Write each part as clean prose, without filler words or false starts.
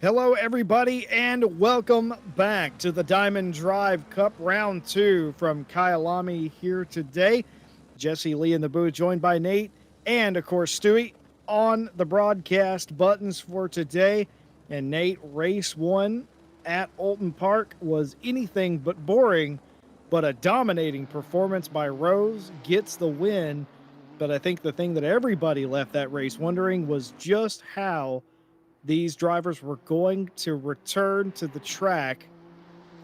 Hello, everybody, and welcome back to the Diamond Drive Cup Round 2 from Kyalami here today. Jesse Lee in the booth, joined by Nate and, of course, Stewie on the broadcast buttons for today. And Nate, race one at Alton Park was anything but boring, but a dominating performance by Rose gets the win. But I think the thing that everybody left that race wondering was just how these drivers were going to return to the track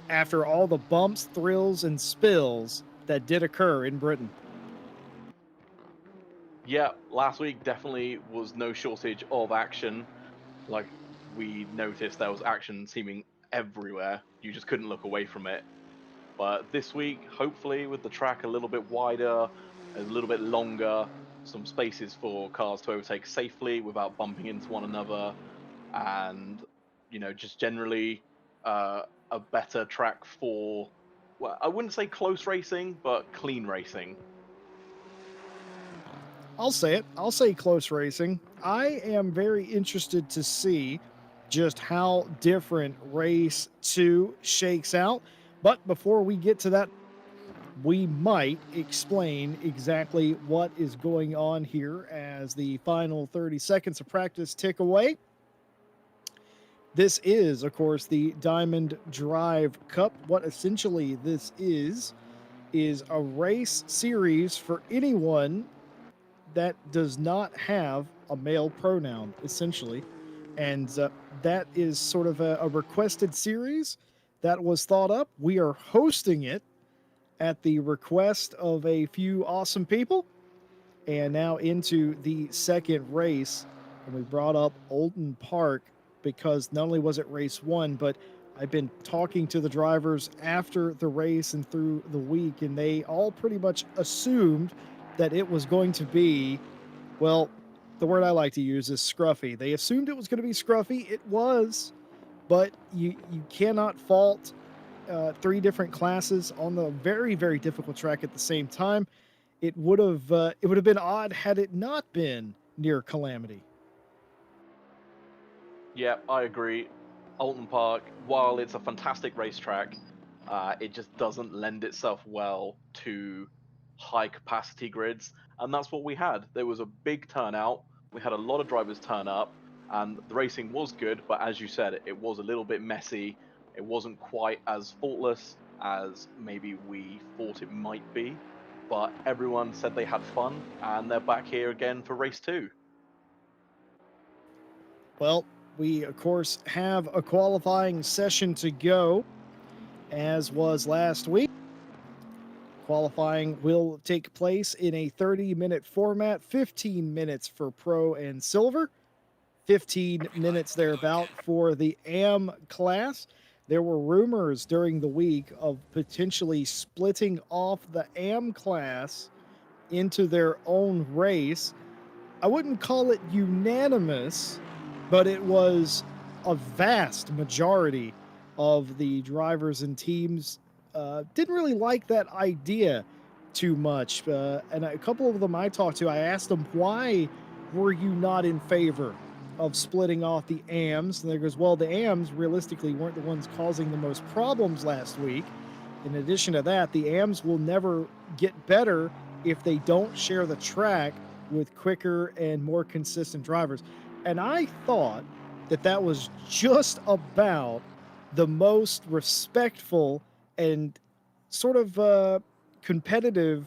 after all the bumps, thrills, and spills that did occur in Britain. Yeah, last week definitely was no shortage of action. Like we noticed there was action seeming everywhere. You just couldn't look away from it. But this week, hopefully with the track a little bit wider, a little bit longer, some spaces for cars to overtake safely without bumping into one another, and just generally a better track for, well, I wouldn't say close racing, but clean racing. I'll say it. I'll say close racing. I am very interested to see just how different race two shakes out. But before we get to that, we might explain exactly what is going on here as the final 30 seconds of practice tick away. This is, of course, the Diamond Drive Cup. What essentially this is a race series for anyone that does not have a male pronoun, essentially. And that is sort of a requested series that was thought up. We are hosting it at the request of a few awesome people. And now into the second race. And we brought up Alton Park because not only was it race one, but I've been talking to the drivers after the race and through the week, and they all pretty much assumed that it was going to be, well, the word I like to use is scruffy. They assumed it was going to be scruffy. It was, but you cannot fault three different classes on the very, very difficult track at the same time. It would have been odd had it not been near Calamity. Yeah, I agree. Alton Park, while it's a fantastic racetrack, it just doesn't lend itself well to high capacity grids. And that's what we had. There was a big turnout. We had a lot of drivers turn up, and the racing was good. But as you said, it was a little bit messy. It wasn't quite as faultless as maybe we thought it might be. But everyone said they had fun, and they're back here again for race two. Well, we of course have a qualifying session to go, as was last week. Qualifying will take place in a 30-minute format, 15 minutes for Pro and Silver, 15 minutes thereabout for the AM class. There were rumors during the week of potentially splitting off the AM class into their own race. I wouldn't call it unanimous, but it was a vast majority of the drivers and teams didn't really like that idea too much. And a couple of them I talked to, I asked them, why were you not in favor of splitting off the AMs? And they goes, well, the AMs realistically weren't the ones causing the most problems last week. In addition to that, the AMs will never get better if they don't share the track with quicker and more consistent drivers. And I thought that that was just about the most respectful and sort of competitive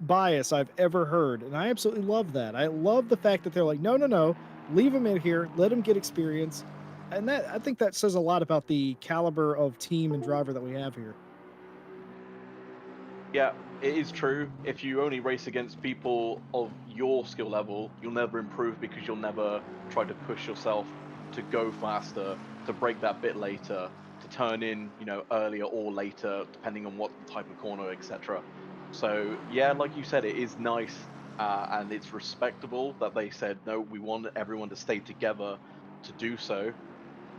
bias I've ever heard. And I absolutely love that. I love the fact that they're like, no, no, no, leave them in here, let them get experience. And that, I think that says a lot about the caliber of team and driver that we have here. Yeah, it is true. If you only race against people of your skill level, you'll never improve because you'll never try to push yourself to go faster, to break that bit later, to turn in, earlier or later, depending on what type of corner, etc. So yeah, like you said, it is nice and it's respectable that they said no. We want everyone to stay together to do so.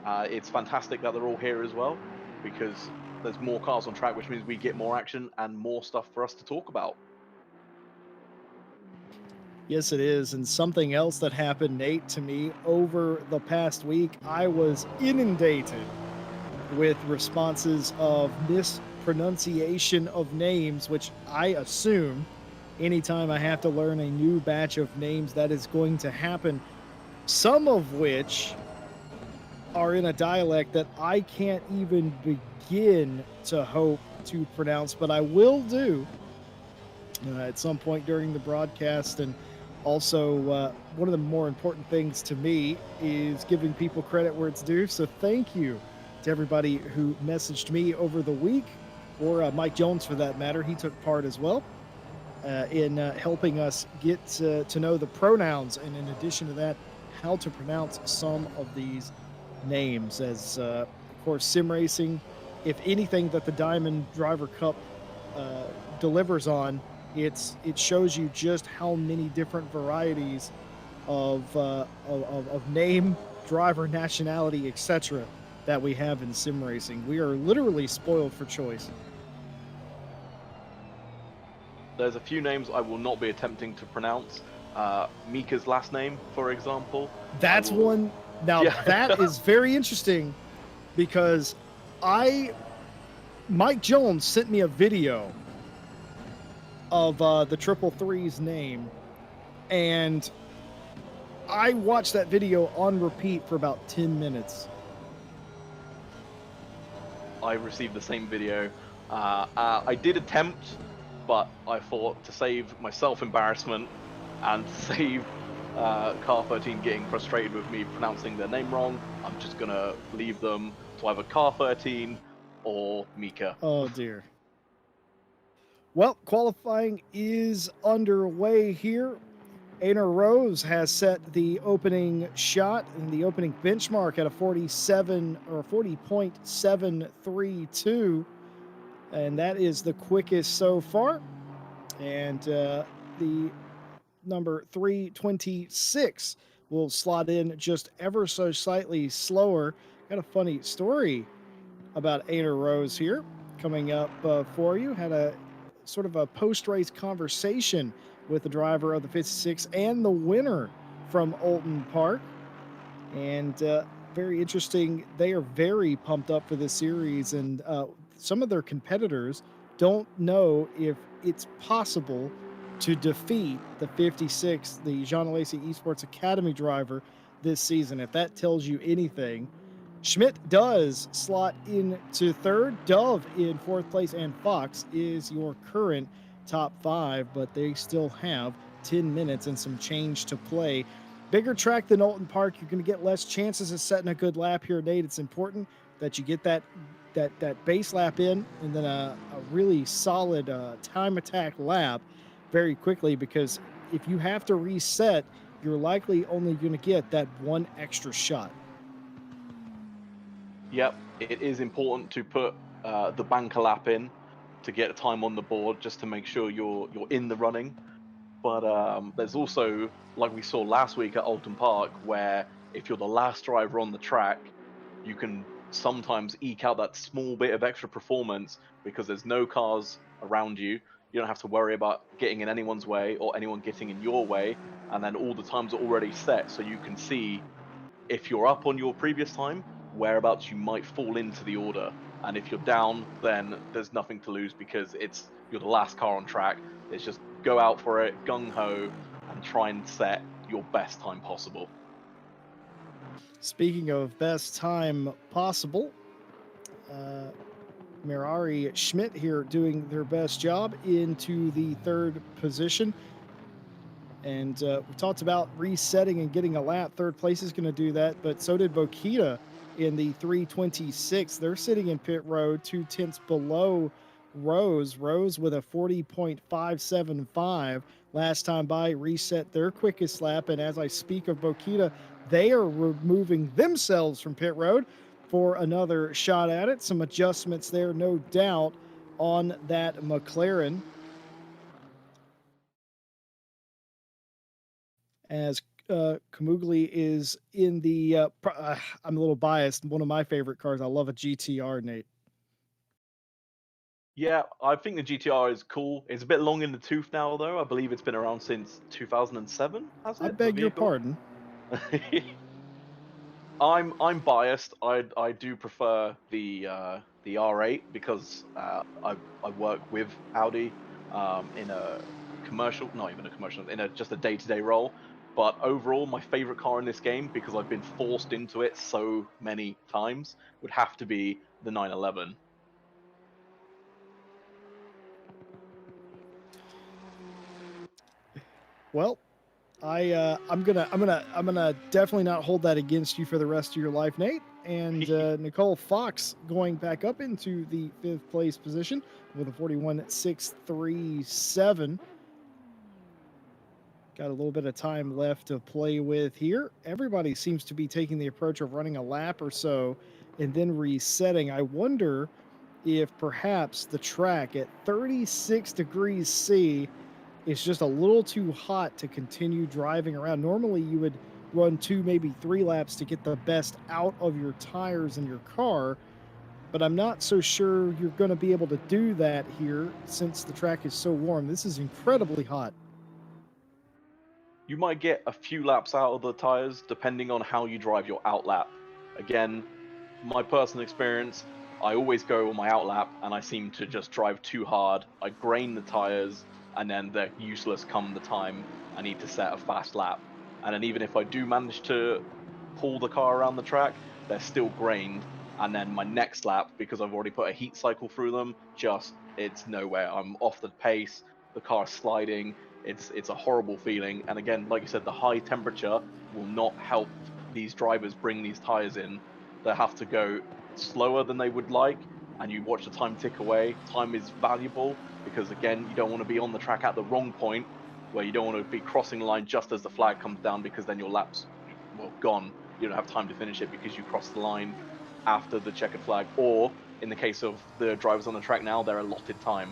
It's fantastic that they're all here as well because there's more cars on track, which means we get more action and more stuff for us to talk about. Yes, it is. And something else that happened, Nate, to me over the past week, I was inundated with responses of mispronunciation of names, which I assume anytime I have to learn a new batch of names, that is going to happen. Some of which are in a dialect that I can't even begin to hope to pronounce, but I will do at some point during the broadcast. And also, one of the more important things to me is giving people credit where it's due. So, thank you to everybody who messaged me over the week, or Mike Jones for that matter. He took part as well in helping us get to know the pronouns. And in addition to that, how to pronounce some of these names. As, of course, sim racing, if anything that the Diamond Driver Cup delivers on, it shows you just how many different varieties of name, driver, nationality, etc. that we have in sim racing. We are literally spoiled for choice. There's a few names I will not be attempting to pronounce. Mika's last name, for example, I That's will. one. Now Yeah, that is very interesting because I Mike Jones sent me a video of the triple three's name, and I watched that video on repeat for about 10 minutes. I received the same video. I did attempt, but I thought to save myself embarrassment and to save Car 13 getting frustrated with me pronouncing their name wrong, I'm just gonna leave them to either Car 13 or Mika. Oh dear. Well, qualifying is underway here. Aner Rose has set the opening shot and the opening benchmark at a 47 or 40.732, and that is the quickest so far. And the number 326 will slot in just ever so slightly slower. Got a funny story about Aner Rose here coming up for you. Had a sort of a post race conversation with the driver of the 56 and the winner from Alton Park. And very interesting. They are very pumped up for this series, and some of their competitors don't know if it's possible to defeat the 56, the Jean Lacey Esports Academy driver this season. If that tells you anything, Schmidt does slot into third, Dove in fourth place, and Fox is your current top five, but they still have 10 minutes and some change to play. Bigger track than Alton Park, you're going to get less chances of setting a good lap here, Nate. It's important that you get that base lap in, and then a really solid time attack lap very quickly, because if you have to reset, you're likely only going to get that one extra shot. Yep, it is important to put the banker lap in to get a time on the board just to make sure you're in the running. But there's also, like we saw last week at Alton Park, where if you're the last driver on the track, you can sometimes eke out that small bit of extra performance because there's no cars around you. You don't have to worry about getting in anyone's way or anyone getting in your way. And then all the times are already set, so you can see if you're up on your previous time, whereabouts you might fall into the order. And if you're down, then there's nothing to lose because you're the last car on track. It's just go out for it, gung ho, and try and set your best time possible. Speaking of best time possible, uh, Mirari Schmidt here doing their best job into the third position. And we talked about resetting and getting a lap. Third place is going to do that, but so did Bokita in the 326. They're sitting in pit road, 2 tenths below Rose. Rose with a 40.575 last time by, reset their quickest lap. And as I speak of Bokita, they are removing themselves from pit road for another shot at it. Some adjustments there, no doubt, on that McLaren, as Kamugli is in the. I'm a little biased. One of my favorite cars. I love a GTR, Nate. Yeah, I think the GTR is cool. It's a bit long in the tooth now, though. I believe it's been around since 2007, has I it? The beg your vehicle. pardon. I'm biased. I do prefer the R8 because I work with Audi in a commercial, not even a commercial, in a just a day-to-day role. But overall, my favorite car in this game, because I've been forced into it so many times, would have to be the 911. Well, I'm gonna definitely not hold that against you for the rest of your life, Nate. And Nicole Fox going back up into the fifth place position with a 41.637. Got a little bit of time left to play with here. Everybody seems to be taking the approach of running a lap or so and then resetting. I wonder if perhaps the track at 36 degrees C is just a little too hot to continue driving around. Normally, you would run two, maybe three laps to get the best out of your tires and your car, but I'm not so sure you're going to be able to do that here since the track is so warm. This is incredibly hot. You might get a few laps out of the tires depending on how you drive your out lap. Again, my personal experience, I always go on my out lap and I seem to just drive too hard. I grain the tires and then they're useless come the time I need to set a fast lap. And then even if I do manage to pull the car around the track, they're still grained. And then my next lap, because I've already put a heat cycle through them, just it's nowhere. I'm off the pace. The car's sliding. It's a horrible feeling. And again, like you said, the high temperature will not help these drivers bring these tires in. They have to go slower than they would like, and you watch the time tick away. Time is valuable because again, you don't want to be on the track at the wrong point where you don't want to be crossing the line just as the flag comes down because then your lap's well gone. You don't have time to finish it because you crossed the line after the checkered flag, or in the case of the drivers on the track now, their allotted time.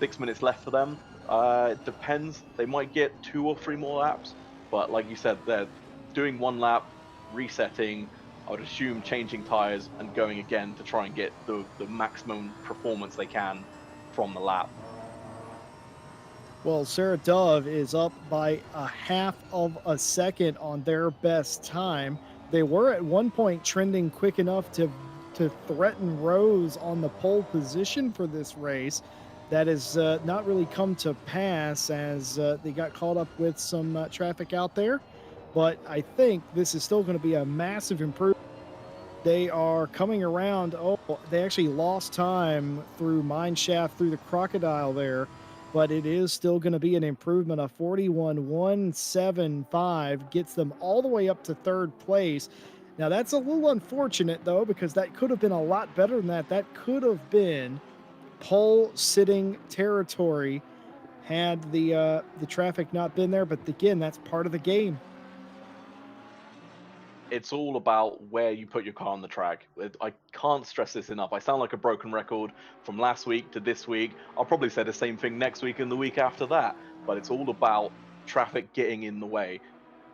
6 minutes left for them. It depends. They might get 2 or 3 more laps, but like you said, they're doing one lap, resetting. I would assume changing tires and going again to try and get the maximum performance they can from the lap. Well, Sarah Dove is up by a half of a second on their best time. They were at one point trending quick enough to threaten Rose on the pole position for this race. That has not really come to pass as they got caught up with some traffic out there. But I think this is still going to be a massive improvement. They are coming around. Oh, they actually lost time through mine shaft through the crocodile there, but it is still going to be an improvement. A 41.175 gets them all the way up to third place. Now that's a little unfortunate though, because that could have been a lot better than that. That could have been pole sitting territory had the traffic not been there. But again, that's part of the game. It's all about where you put your car on the track. I can't stress this enough. I sound like a broken record from last week to this week. I'll probably say the same thing next week and the week after that, but it's all about traffic getting in the way.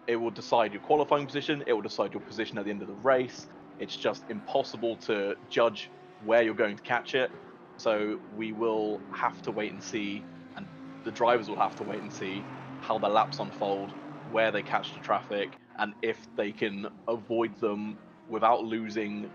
It will decide your qualifying position, it will decide your position at the end of the race. It's just impossible to judge where you're going to catch it. So we will have to wait and see, and the drivers will have to wait and see how the laps unfold, where they catch the traffic, and if they can avoid them without losing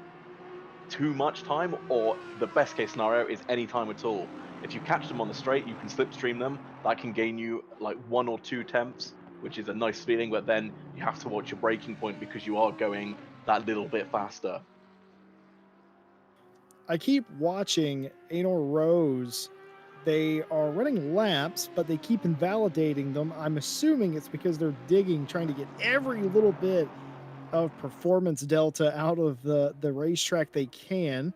too much time, or the best case scenario is any time at all. If you catch them on the straight, you can slipstream them. That can gain you like 1 or 2 tenths, which is a nice feeling. But then you have to watch your braking point because you are going that little bit faster. I keep watching Anor Rose. They are running laps, but they keep invalidating them. I'm assuming it's because they're digging, trying to get every little bit of performance delta out of the racetrack they can,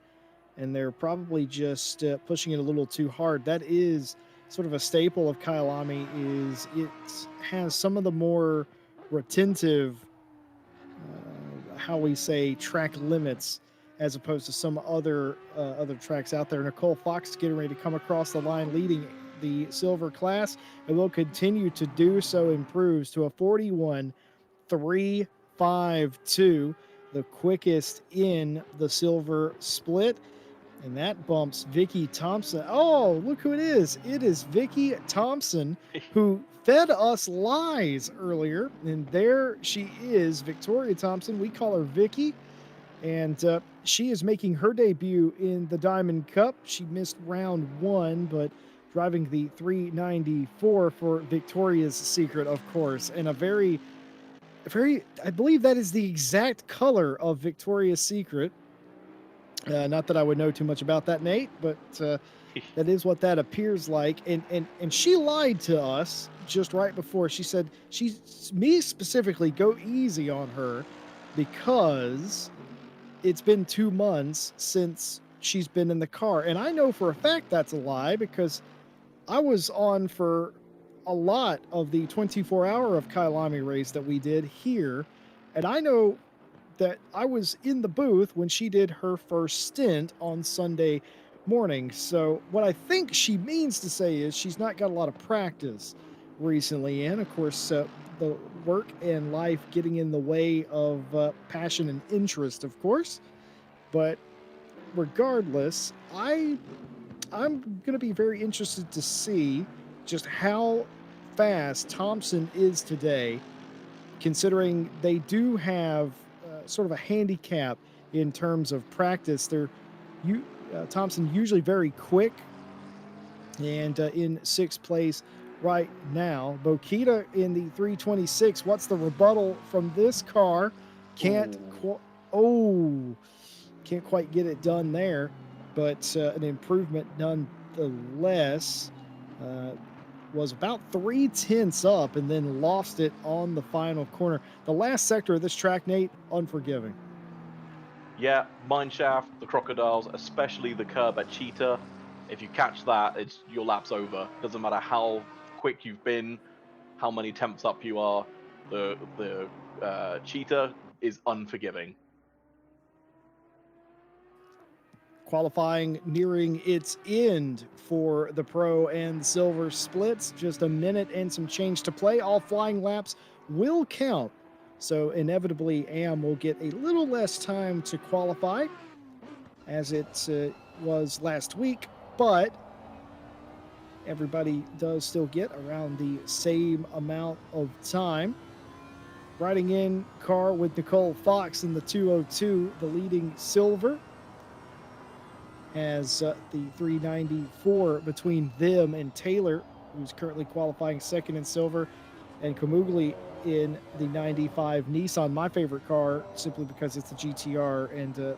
and they're probably just pushing it a little too hard. That is sort of a staple of Kyalami. Is it has some of the more retentive how we say track limits as opposed to some other tracks out there. Nicole Fox is getting ready to come across the line, leading the silver class, and will continue to do so. Improves to a 41.352, the quickest in the silver split. And that bumps Vicky Thompson. Oh, look who it is. It is Vicky Thompson, who fed us lies earlier. And there she is, Victoria Thompson. We call her Vicky. And she is making her debut in the Diamond Cup. She missed round one, but driving the 394 for Victoria's Secret, of course. And I believe that is the exact color of Victoria's Secret. Not that I would know too much about that, Nate, but that is what that appears like. And she lied to us just right before. She said me specifically, go easy on her because it's been 2 months since she's been in the car. And I know for a fact that's a lie because I was on for a lot of the 24-hour of Kyalami race that we did here. And I know that I was in the booth when she did her first stint on Sunday morning. So what I think she means to say is she's not got a lot of practice recently. And of course, the work and life getting in the way of passion and interest, of course. But regardless, I'm going to be very interested to see just how fast Thompson is today, considering they do have sort of a handicap in terms of practice. Thompson usually very quick and in sixth place right now. Bokita in the 326. What's the rebuttal from this car? Can't quite get it done there, but an improvement nonetheless. Was about 3/10 up and then lost it on the final corner. The last sector of this track, Nate, unforgiving. Yeah, mineshaft, the crocodiles, especially the curb at Cheetah. If you catch that, it's your lap's over. Doesn't matter how quick you've been, how many temps up you are. The Cheetah is unforgiving. Qualifying nearing its end for the pro and silver splits. Just a minute and some change to play. All flying laps will count. So inevitably, AM will get a little less time to qualify as it was last week, but everybody does still get around the same amount of time. Riding in car with Nicole Fox in the 202, the leading silver, as the 394 between them and Taylor, who's currently qualifying second in silver, and Kamugli in the 95 Nissan, my favorite car, simply because it's a GTR, and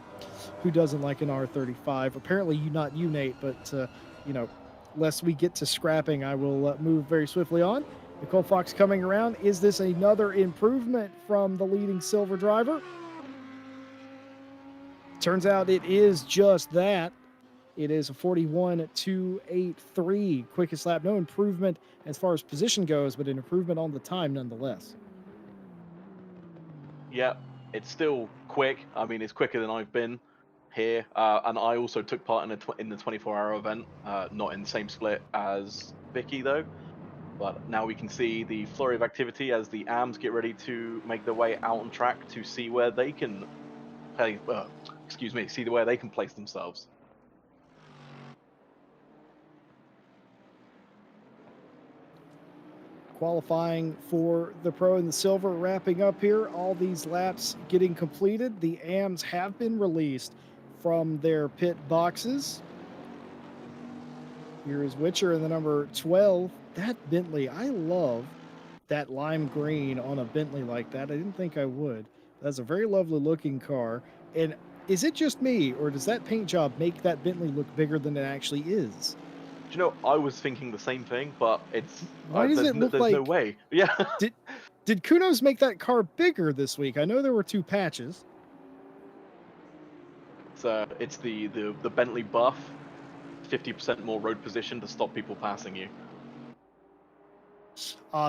who doesn't like an R35? Apparently, not you, Nate, but lest we get to scrapping, I will move very swiftly on. Nicole Fox coming around. Is this another improvement from the leading silver driver? Turns out it is just that. It is a 41.283 quickest lap. No improvement as far as position goes, but an improvement on the time nonetheless. Yeah, it's still quick. I mean, it's quicker than I've been here. And I also took part in the 24-hour event, not in the same split as Vicky, though. But now we can see the flurry of activity as the AMs get ready to make their way out on track to see where they can see where they can place themselves. Qualifying for the pro and the silver wrapping up here. All these laps getting completed. The AMs have been released from their pit boxes. Here is Witcher in the number 12. That Bentley, I love that lime green on a Bentley like that. I didn't think I would. That's a very lovely looking car. And is it just me, or does that paint job make that Bentley look bigger than it actually is? Do you know, I was thinking the same thing, but why does it look there's like, no way. Yeah. Did Kunos make that car bigger this week? I know there were 2 patches. It's the Bentley buff, 50% more road position to stop people passing you.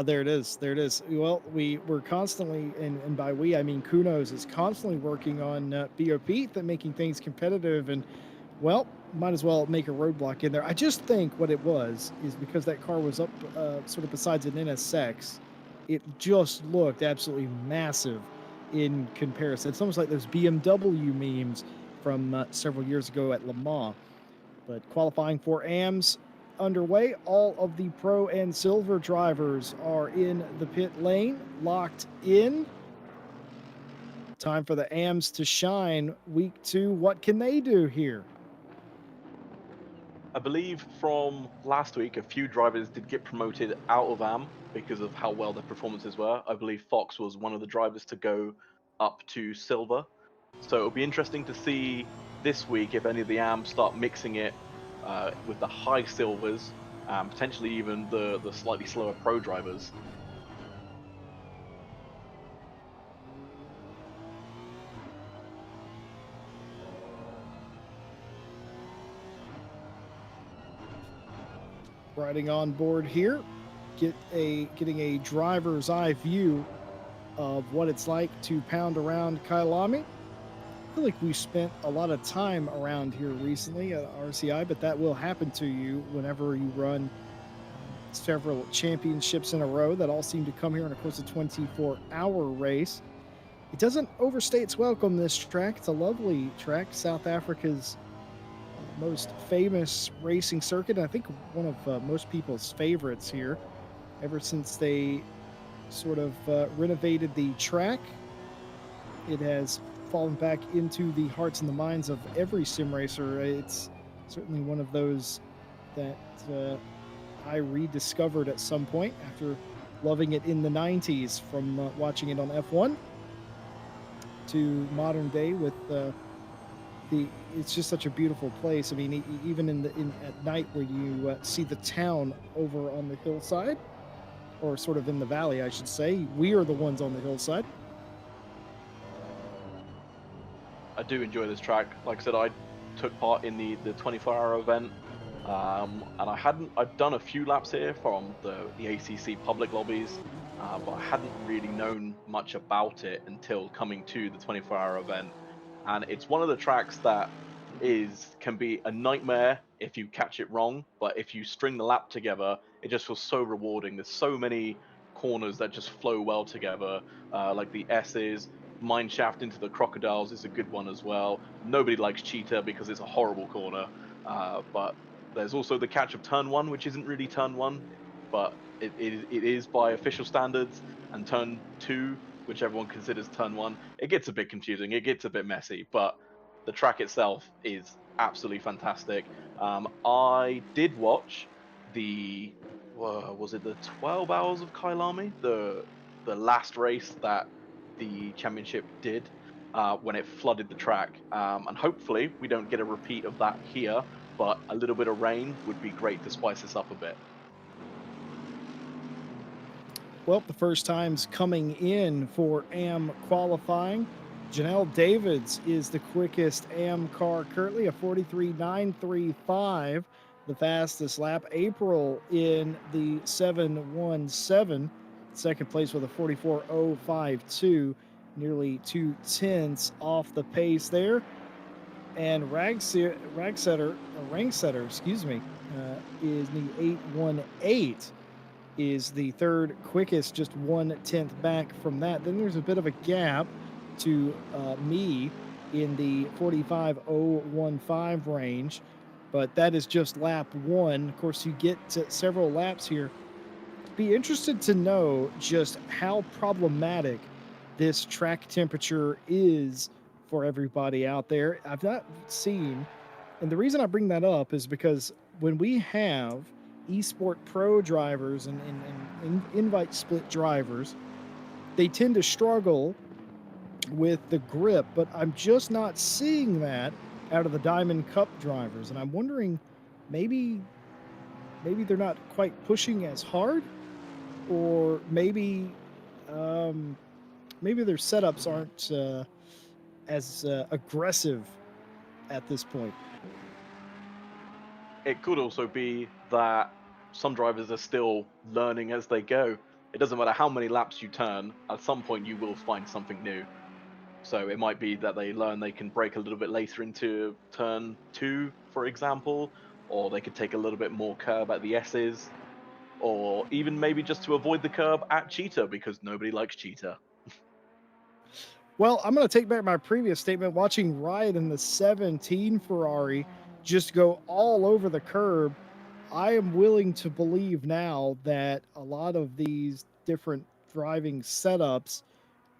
There it is. There it is. Well, we're constantly, and by we, I mean Kunos is constantly working on BOP, making things competitive, and, well, might as well make a roadblock in there. I just think what it was is because that car was up sort of besides an NSX, it just looked absolutely massive in comparison. It's almost like those BMW memes from several years ago at Le Mans. But qualifying for AMs underway. All of the pro and silver drivers are in the pit lane, locked in. Time for the AMs to shine. Week 2, what can they do here? I believe from last week, a few drivers did get promoted out of AM because of how well their performances were. I believe Fox was one of the drivers to go up to silver. So it'll be interesting to see this week if any of the AMs start mixing it with the high silvers, potentially even the slightly slower pro drivers. Riding on board here, getting a driver's eye view of what it's like to pound around Kyalami. I feel like we spent a lot of time around here recently at RCI, but that will happen to you whenever you run several championships in a row that all seem to come here in a course of 24-hour race. It doesn't overstay its welcome, this track. It's a lovely track, South Africa's most famous racing circuit. I think one of most people's favorites here ever since they sort of renovated the track. It has fallen back into the hearts and the minds of every sim racer. It's certainly one of those that I rediscovered at some point after loving it in the 90s from watching it on F1 to modern day with the it's just such a beautiful place. I mean, even in at night where you see the town over on the hillside, or sort of in the valley, I should say. We are the ones on the hillside. I do enjoy this track. Like I said, I took part in the 24-hour event, and I'd done a few laps here from the ACC public lobbies, but I hadn't really known much about it until coming to the 24-hour event. And it's one of the tracks that is can be a nightmare if you catch it wrong, but if you string the lap together, it just feels so rewarding. There's so many corners that just flow well together, like the S's. Mine shaft into the crocodiles is a good one as well. Nobody likes cheetah because it's a horrible corner, but there's also the catch of turn one, which isn't really turn one, but it is by official standards, and turn two, which everyone considers turn one. It gets a bit confusing, it gets a bit messy, but the track itself is absolutely fantastic. I did watch the was it the 12 hours of Kailami, the last race that the championship did when it flooded the track, and hopefully we don't get a repeat of that here. But a little bit of rain would be great to spice this up a bit. Well, the first time's coming in for AM qualifying. Janelle Davids is the quickest AM car currently, a 43.935, the fastest lap. April in the 717, second place with a 44.052, nearly 2 tenths off the pace there. And Rangsetter, excuse me, is the 818 is the third quickest, just 1/10 back from that. Then there's a bit of a gap to me in the 45.015 range, but that is just lap one. Of course, you get to several laps here. Be interested to know just how problematic this track temperature is for everybody out there. I've not seen, and the reason I bring that up is because when we have esport pro drivers and invite split drivers, they tend to struggle with the grip, but I'm just not seeing that out of the Diamond Cup drivers. And I'm wondering, maybe they're not quite pushing as hard, or um, maybe their setups aren't as aggressive at this point. It could also be that some drivers are still learning as they go. It doesn't matter how many laps you turn, at some point you will find something new. So it might be that they learn they can brake a little bit later into turn two, for example, or they could take a little bit more curb at the S's, or even maybe just to avoid the curb at cheetah because nobody likes cheetah. Well, I'm going to take back my previous statement. Watching Ryan in the 17 Ferrari just go all over the curb, I am willing to believe now that a lot of these different driving setups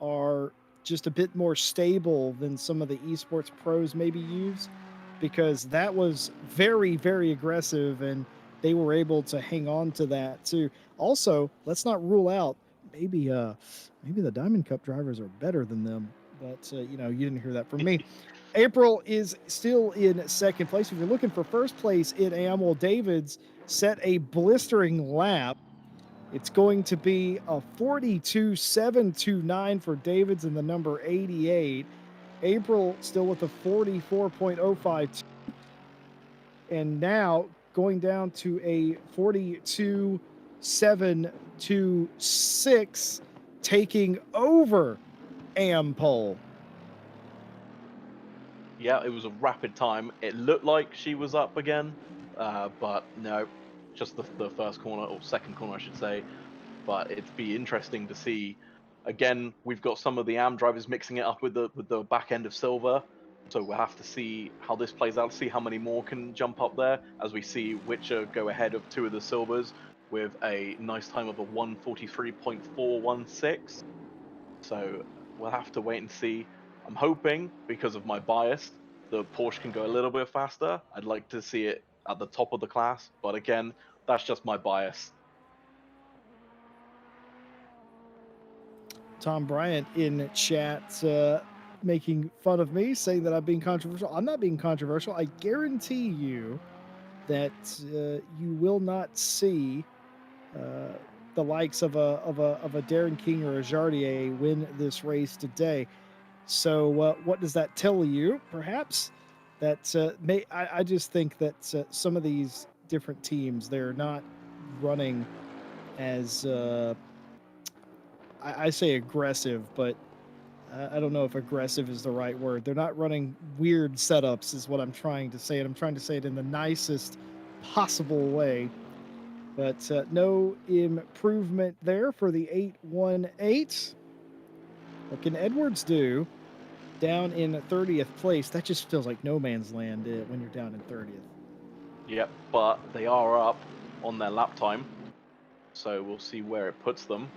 are just a bit more stable than some of the esports pros maybe use, because that was very, very aggressive and they were able to hang on to that too. Also, let's not rule out maybe the Diamond Cup drivers are better than them, but you didn't hear that from me. April is still in second place. If you're looking for first place in Amwell, Davids set a blistering lap. It's going to be a 42.729 for Davids in the number 88. April still with a 44.052. And now going down to a 42.726, taking over Ampole. Yeah, it was a rapid time. It looked like she was up again, but no, just the first corner, or second corner, I should say. But it'd be interesting to see. Again, we've got some of the AM drivers mixing it up with the back end of Silver, so we'll have to see how this plays out. See how many more can jump up there, as we see Witcher go ahead of two of the Silvers with a nice time of a 1:43.416. So we'll have to wait and see. I'm hoping, because of my bias, the Porsche can go a little bit faster. I'd like to see it at the top of the class, but again, that's just my bias. Tom Bryant in chat making fun of me, saying that I'm being controversial. I'm not being controversial. I guarantee you that you will not see uh, the likes of a Darren King or a Jardier win this race today. So what does that tell you? Perhaps that I just think that some of these different teams, they're not running as I say aggressive, but I don't know if aggressive is the right word. They're not running weird setups, is what I'm trying to say, and I'm trying to say it in the nicest possible way. But no improvement there for the 818. What can Edwards do down in 30th place? That just feels like no man's land when you're down in 30th. Yep, but they are up on their lap time, so we'll see where it puts them.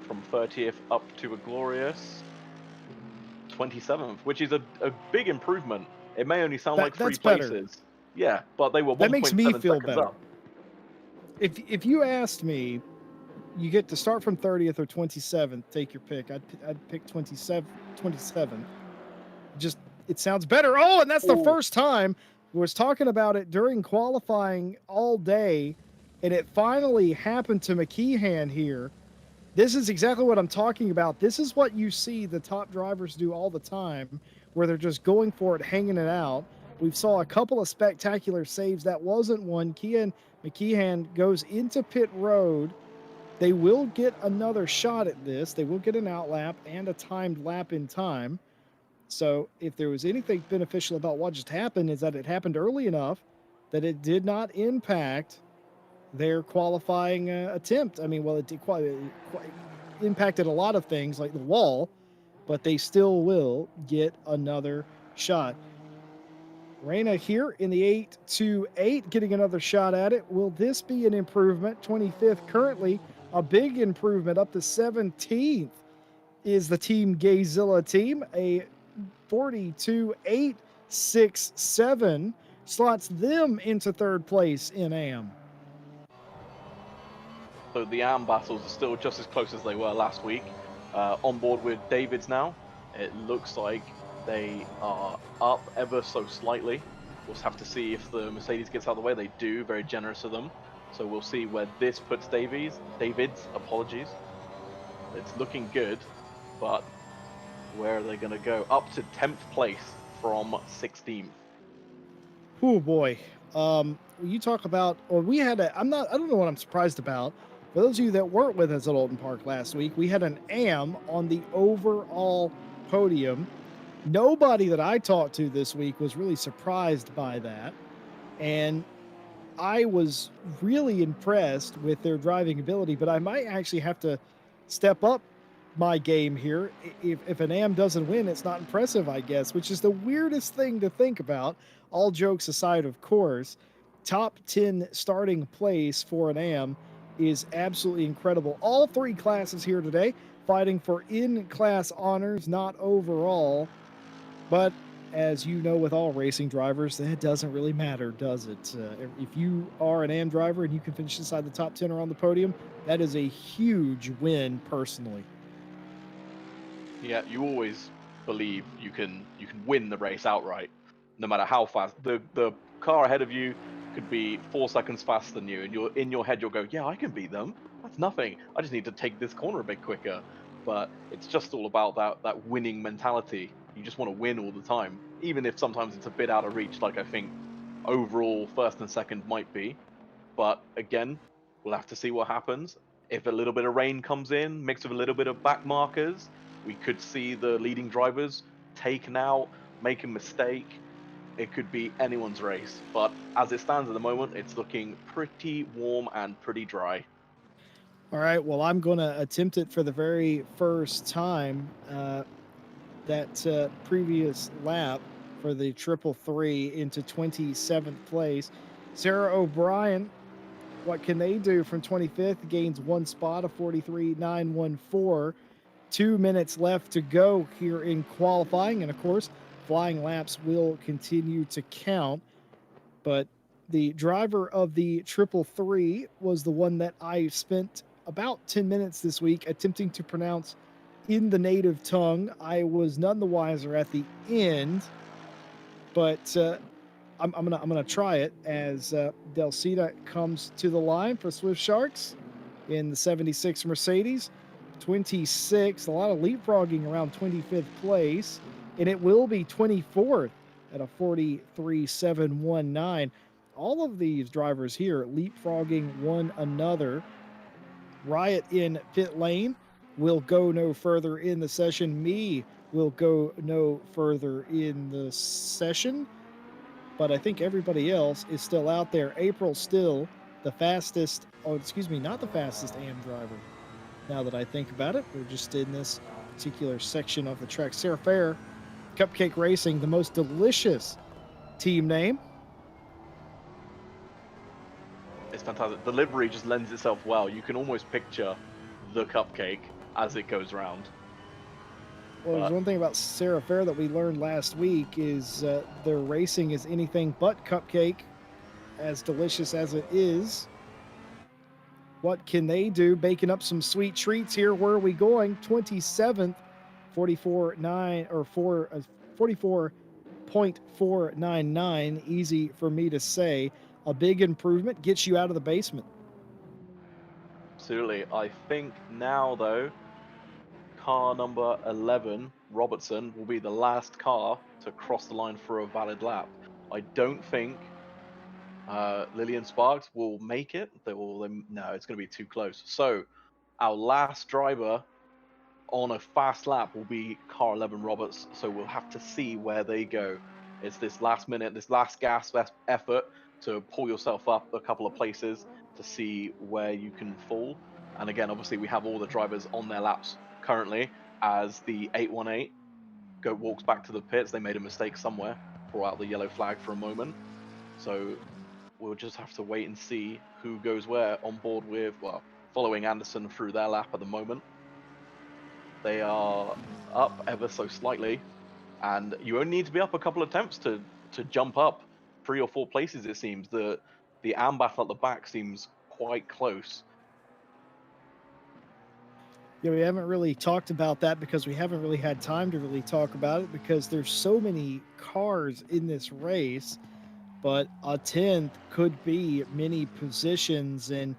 From 30th up to a glorious 27th, which is a big improvement. It may only sound like three That's better. places. Yeah, but they were That makes me 1.7 feel seconds better. up. If you asked me, you get to start from 30th or 27th, take your pick. I'd pick 27th. Just it sounds better. Oh, and that's the Ooh. first time we was talking about it during qualifying all day, and it finally happened to McKeehan here. This is exactly what I'm talking about. This is what you see the top drivers do all the time, where they're just going for it, hanging it out. We've saw a couple of spectacular saves. That wasn't one. Kian McKeehan goes into pit road. They will get another shot at this. They will get an outlap and a timed lap in time. So if there was anything beneficial about what just happened, is that it happened early enough that it did not impact their qualifying attempt. I mean, well, it impacted a lot of things like the wall, but they still will get another shot. Reina here in the 8-8, getting another shot at it. Will this be an improvement? 25th currently, a big improvement up to 17th is the Team Gayzilla team. A 42.867 slots them into third place in AM. So the AM battles are still just as close as they were last week. On board with Davids now. It looks like they are up ever so slightly. We'll have to see if the Mercedes gets out of the way. They do, very generous of them. So we'll see where this puts Davids, apologies. It's looking good, but where are they going to go? Up to 10th place from 16th. Oh boy. You talk about, or we had a, I don't know what I'm surprised about. For those of you that weren't with us at Alton Park last week, we had an AM on the overall podium. Nobody that I talked to this week was really surprised by that. And I was really impressed with their driving ability, but I might actually have to step up my game here. If an AM doesn't win, it's not impressive, I guess, which is the weirdest thing to think about. All jokes aside, of course, top 10 starting place for an AM is absolutely incredible. All three classes here today fighting for in class honors, not overall. But as you know, with all racing drivers, that doesn't really matter, does it? If you are an AM driver and you can finish inside the top 10 or on the podium, that is a huge win personally. Yeah, you always believe you can win the race outright, no matter how fast. The car ahead of you could be 4 seconds faster than you, and you're in your head you'll go, yeah, I can beat them. That's nothing. I just need to take this corner a bit quicker. But it's just all about that winning mentality. You just want to win all the time, even if sometimes it's a bit out of reach. Like I think overall first and second might be, but again, we'll have to see what happens. If a little bit of rain comes in, mixed with a little bit of back markers, we could see the leading drivers taken out, make a mistake. It could be anyone's race. But as it stands at the moment, it's looking pretty warm and pretty dry. All right, well, I'm going to attempt it for the very first time. That previous lap for the triple three into 27th place. Sarah O'Brien, what can they do from 25th? Gains one spot, a 43.914. 2 minutes left to go here in qualifying. And of course, flying laps will continue to count. But the driver of the triple three was the one that I spent about 10 minutes this week attempting to pronounce in the native tongue. I was none the wiser at the end, but I'm gonna try it as Delcita comes to the line for Swift Sharks in the 76 Mercedes. 26, a lot of leapfrogging around 25th place, and it will be 24th at a 43.719. All of these drivers here leapfrogging one another. Riot in pit lane will go no further in the session. Me will go no further in the session, but I think everybody else is still out there. April still the fastest, oh, excuse me, not the fastest AM driver. Now that I think about it, we're just in this particular section of the track. Sarah Fair, Cupcake Racing, the most delicious team name. It's fantastic. The livery just lends itself well. You can almost picture the cupcake as it goes round. Well, there's But one thing about Sarah Fair that we learned last week is their racing is anything but cupcake, as delicious as it is. What can they do? Baking up some sweet treats here. Where are we going? 27th, 44.9 or 44.499. Easy for me to say. A big improvement gets you out of the basement. absolutely. I think now, though, car number 11, Robertson, will be the last car to cross the line for a valid lap. I don't think Lillian Sparks will make it. No, it's going to be too close. So our last driver on a fast lap will be car 11 Roberts. So we'll have to see where they go. It's this last minute, this last gasp effort to pull yourself up a couple of places to see where you can fall. And again, obviously, we have all the drivers on their laps currently as the 818 walks back to the pits. They made a mistake somewhere, brought out the yellow flag for a moment. So we'll just have to wait and see who goes where on board with, well, following Anderson through their lap at the moment. They are up ever so slightly, and you only need to be up a couple of attempts to jump up 3 or 4 places. It seems the AM battle at the back seems quite close. Yeah, we haven't really talked about that because we haven't really had time to really talk about it because there's so many cars in this race. But a 10th could be many positions, and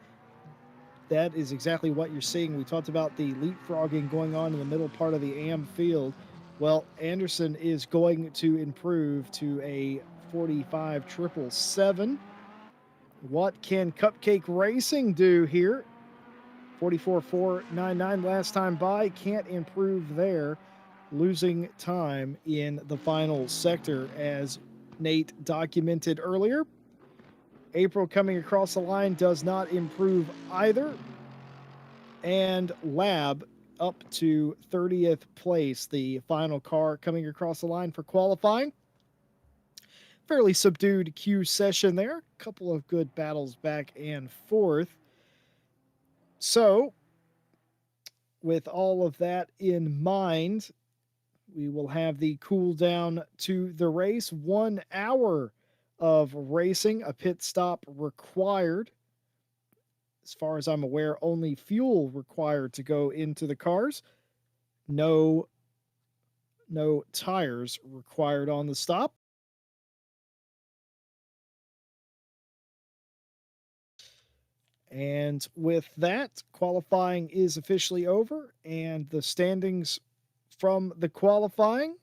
that is exactly what you're seeing. We talked about the leapfrogging going on in the middle part of the AM field. Well, Anderson is going to improve to a 45.777. What can Cupcake Racing do here? 44.499 last time by. Can't improve there. Losing time in the final sector, as Nate documented earlier. April coming across the line does not improve either. And Lab up to 30th place, the final car coming across the line for qualifying. Fairly subdued Q session there. A couple of good battles back and forth. So, with all of that in mind, we will have the cool down to the race. 1 hour of racing, a pit stop required. As far as I'm aware, only fuel required to go into the cars. No no tires required on the stop. And with that, qualifying is officially over, and the standings from the qualifying.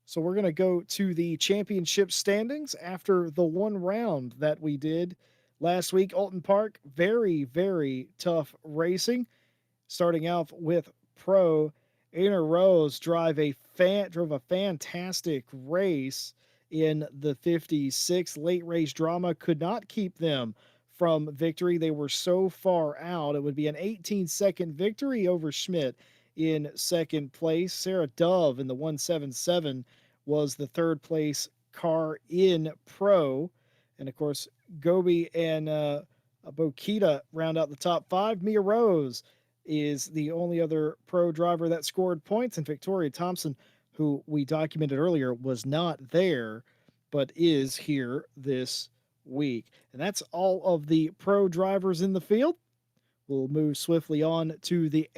So we're going to go to the championship standings after the one round that we did last week. Alton Park, very, very tough racing. Starting off with Pro, Ainer Rose drove a fantastic race in the 56. Late race drama could not keep them from victory. They were so far out. It would be an 18-second victory over Schmidt in second place. Sarah Dove in the 177 was the third place car in Pro. And of course, Gobi and Bokita round out the top five. Mia Rose is the only other pro driver that scored points, and Victoria Thompson, who we documented earlier, was not there, but is here this week. And that's all of the pro drivers in the field. We'll move swiftly on to the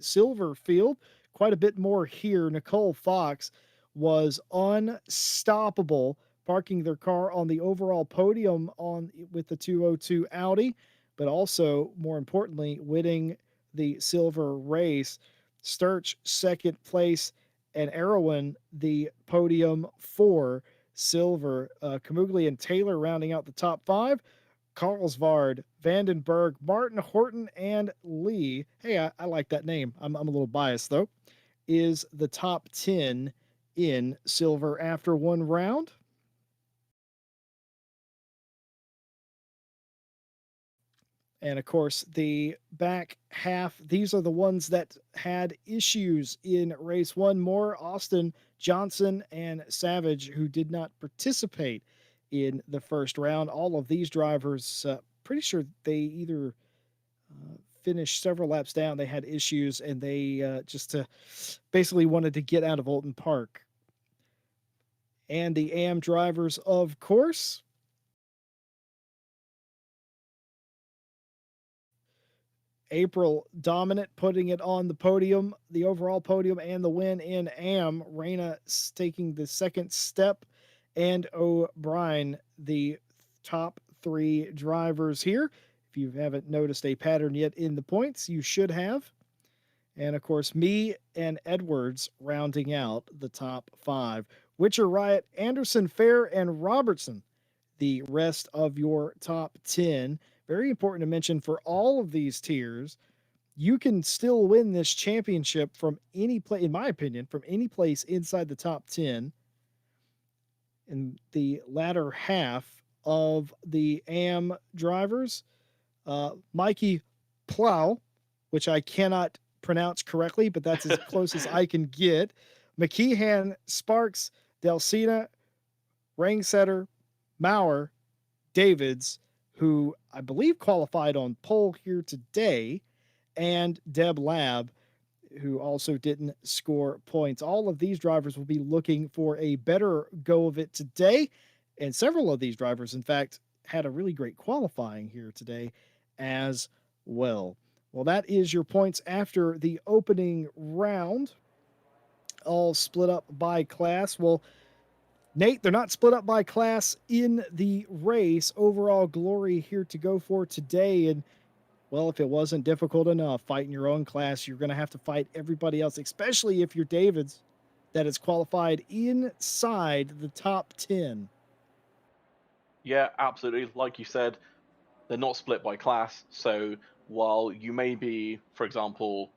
silver field. Quite a bit more here. Nicole Fox was unstoppable, parking their car on the overall podium on with the 202 Audi, but also more importantly, winning the silver race. Sturch second place, and Erwin the podium for silver. Kamugli and Taylor rounding out the top five. Carlsvard, Vandenberg, Martin, Horton, and Lee. Hey, I like that name. I'm a little biased though. Is the top 10 in silver after one round. And of course, the back half, these are the ones that had issues in race one. More Austin, Johnson, and Savage, who did not participate in the first round. All of these drivers, pretty sure they either finished several laps down, they had issues, and they just basically wanted to get out of Alton Park. And the AM drivers, of course, April dominant, putting it on the podium, the overall podium, and the win in AM. Raina taking the second step, and O'Brien, the top three drivers here. If you haven't noticed a pattern yet in the points, you should have. And of course, me and Edwards rounding out the top five. Witcher Riot, Anderson, Fair, and Robertson, the rest of your top 10. Very important to mention for all of these tiers, you can still win this championship from any place, in my opinion, from any place inside the top 10 in the latter half of the AM drivers. Mikey Plow, which I cannot pronounce correctly, but that's as close as I can get. McKeehan, Sparks, Delcina, Rangsetter, Maurer, Davids, who I believe qualified on pole here today, and Deb Lab, who also didn't score points. All of these drivers will be looking for a better go of it today. And several of these drivers, in fact, had a really great qualifying here today as well. Well, that is your points after the opening round, all split up by class. Well, Nate, they're not split up by class in the race. Overall glory here to go for today. And, well, if it wasn't difficult enough fighting your own class, you're going to have to fight everybody else, especially if you're Davids, that is qualified inside the top 10. Yeah, absolutely. Like you said, they're not split by class. So while you may be, for example,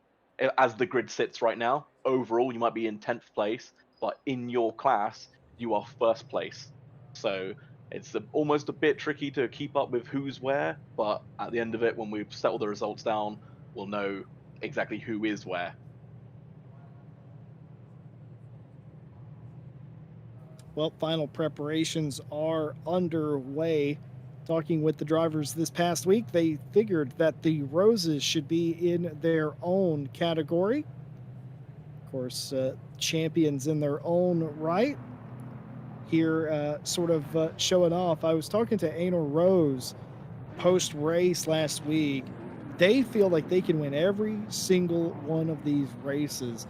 as the grid sits right now, overall you might be in 10th place, but in your class you are first place. So it's almost a bit tricky to keep up with who's where, but at the end of it, when we've settled the results down, we'll know exactly who is where. Well, final preparations are underway. Talking with the drivers this past week, they figured that the roses should be in their own category. Of course, champions in their own right. Here, sort of showing off. I was talking to Anal Rose post race last week. They feel like they can win every single one of these races.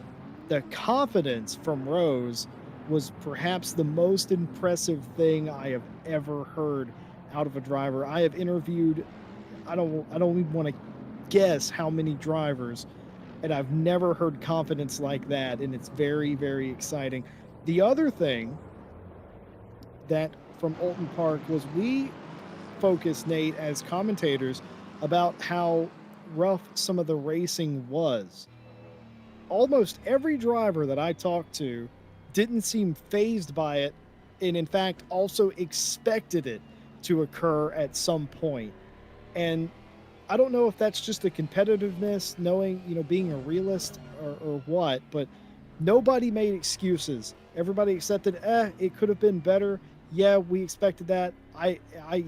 The confidence from Rose was perhaps the most impressive thing I have ever heard out of a driver. I have interviewed, I don't even want to guess how many drivers, and I've never heard confidence like that, and it's very, very exciting. The other thing that from Alton Park was we focused, Nate, as commentators about how rough some of the racing was. Almost every driver that I talked to didn't seem phased by it, and in fact also expected it to occur at some point. And I don't know if that's just a competitiveness, knowing, being a realist, or what, but nobody made excuses. Everybody accepted, it could have been better. Yeah, we expected that.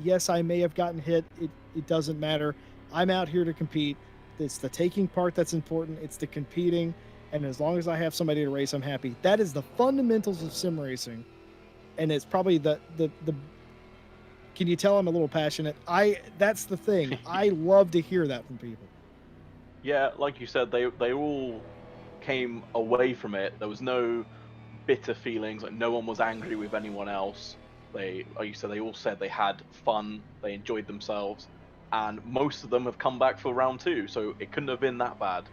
Yes, I may have gotten hit. It doesn't matter. I'm out here to compete. It's the taking part that's important. It's the competing. And as long as I have somebody to race, I'm happy. That is the fundamentals of sim racing. And it's probably the can you tell I'm a little passionate? That's the thing. I love to hear that from people. Yeah, like you said, they all came away from it. There was no bitter feelings. Like no one was angry with anyone else. They, like you said, they all said they had fun. They enjoyed themselves, and most of them have come back for round two. So it couldn't have been that bad.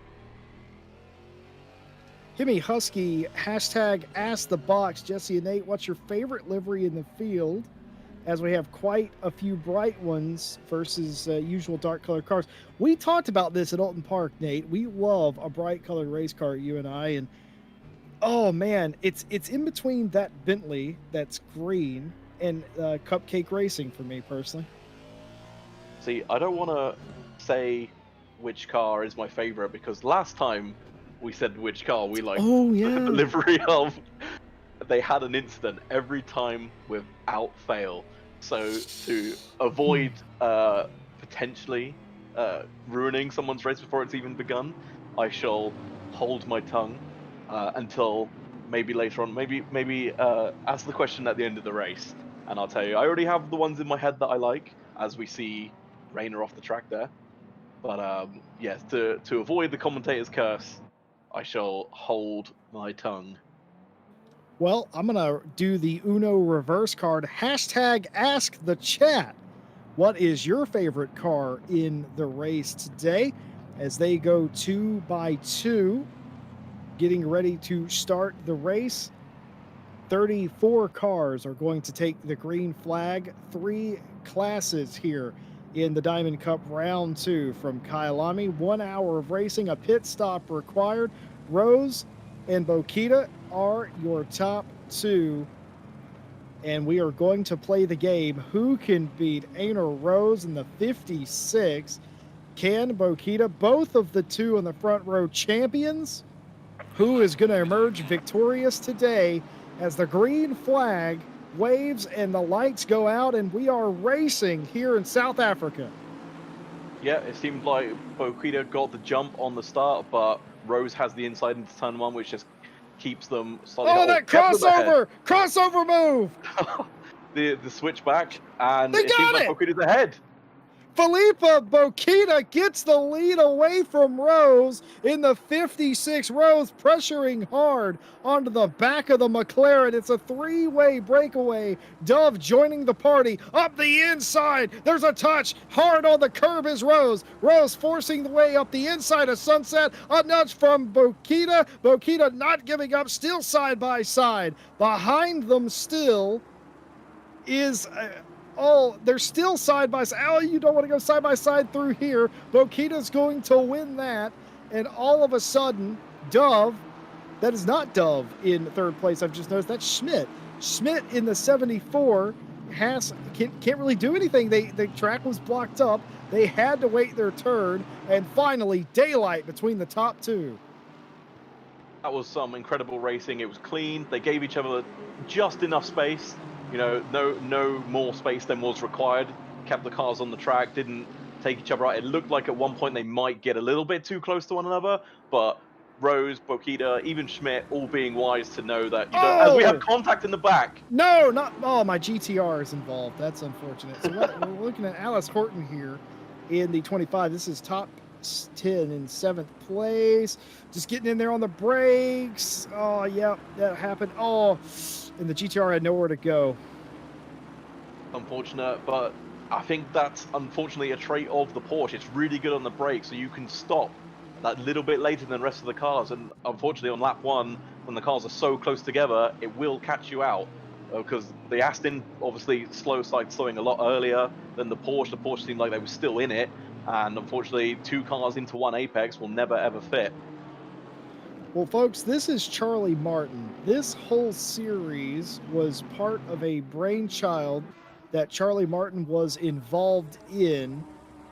Himmy Husky, hashtag ask the box. Jesse and Nate, what's your favorite livery in the field? As we have quite a few bright ones versus usual dark colored cars. We talked about this at Alton Park, Nate. We love a bright colored race car, you and I. And oh man, it's in between that Bentley that's green and Cupcake Racing for me personally. See, I don't want to say which car is my favorite because last time we said which car we like Oh the yeah. delivery of, they had an incident every time without fail. So to avoid potentially ruining someone's race before it's even begun, I shall hold my tongue until maybe later on. Maybe ask the question at the end of the race, and I'll tell you. I already have the ones in my head that I like, as we see Rainer off the track there. But yes, to avoid the commentator's curse, I shall hold my tongue. Well, I'm going to do the Uno reverse card. Hashtag ask the chat. What is your favorite car in the race today? As they go 2 by 2, getting ready to start the race. 34 cars are going to take the green flag. 3 classes here in the Diamond Cup round 2 from Kyalami. 1 hour of racing, a pit stop required. Rose and Bokita are your top 2. And we are going to play the game. Who can beat Aner Rose in the 56? Can Bokita, both of the 2 on the front row champions? Who is going to emerge victorious today as the green flag waves and the lights go out and we are racing here in South Africa? Yeah, it seemed like Bokita got the jump on the start, but Rose has the inside into turn 1, which just keeps them slightly. Oh, that crossover move! the switchback, and They it seems got like it! Bokita's ahead. Felipa Bokita gets the lead away from Rose in the 56. Rose pressuring hard onto the back of the McLaren. It's a 3-way breakaway. Dove joining the party up the inside. There's a touch. Hard on the curb is Rose. Rose forcing the way up the inside of Sunset. A nudge from Bokita. Bokita not giving up. Still side by side. Behind them still is... they're still side by side. Oh, you don't want to go side by side through here. Bokita's going to win that. And all of a sudden, Dove That is not Dove in third place. I've just noticed that's Schmidt. Schmidt in the 74 can't really do anything. The track was blocked up. They had to wait their turn, and finally daylight between the top two. That was some incredible racing. It was clean. They gave each other just enough space. You know, no more space than was required. Kept the cars on the track. Didn't take each other out. It looked like at one point they might get a little bit too close to one another, but Rose, Bokita, even Schmidt, all being wise to know that, you know, as we have Oh! contact in the back. No, not oh, my GTR is involved. That's unfortunate. So what, we're looking at Alice Horton here in the 25. This is top 10 in 7th place. Just getting in there on the brakes. Oh, yeah, that happened. Oh, and the GTR had nowhere to go. Unfortunate, but I think that's unfortunately a trait of the Porsche. It's really good on the brakes, so you can stop that little bit later than the rest of the cars. And unfortunately, on lap one, when the cars are so close together, it will catch you out. Because the Aston obviously slowing a lot earlier than the Porsche. The Porsche seemed like they were still in it, and unfortunately, two cars into one apex will never ever fit. Well, folks, this is Charlie Martin. This whole series was part of a brainchild that Charlie Martin was involved in.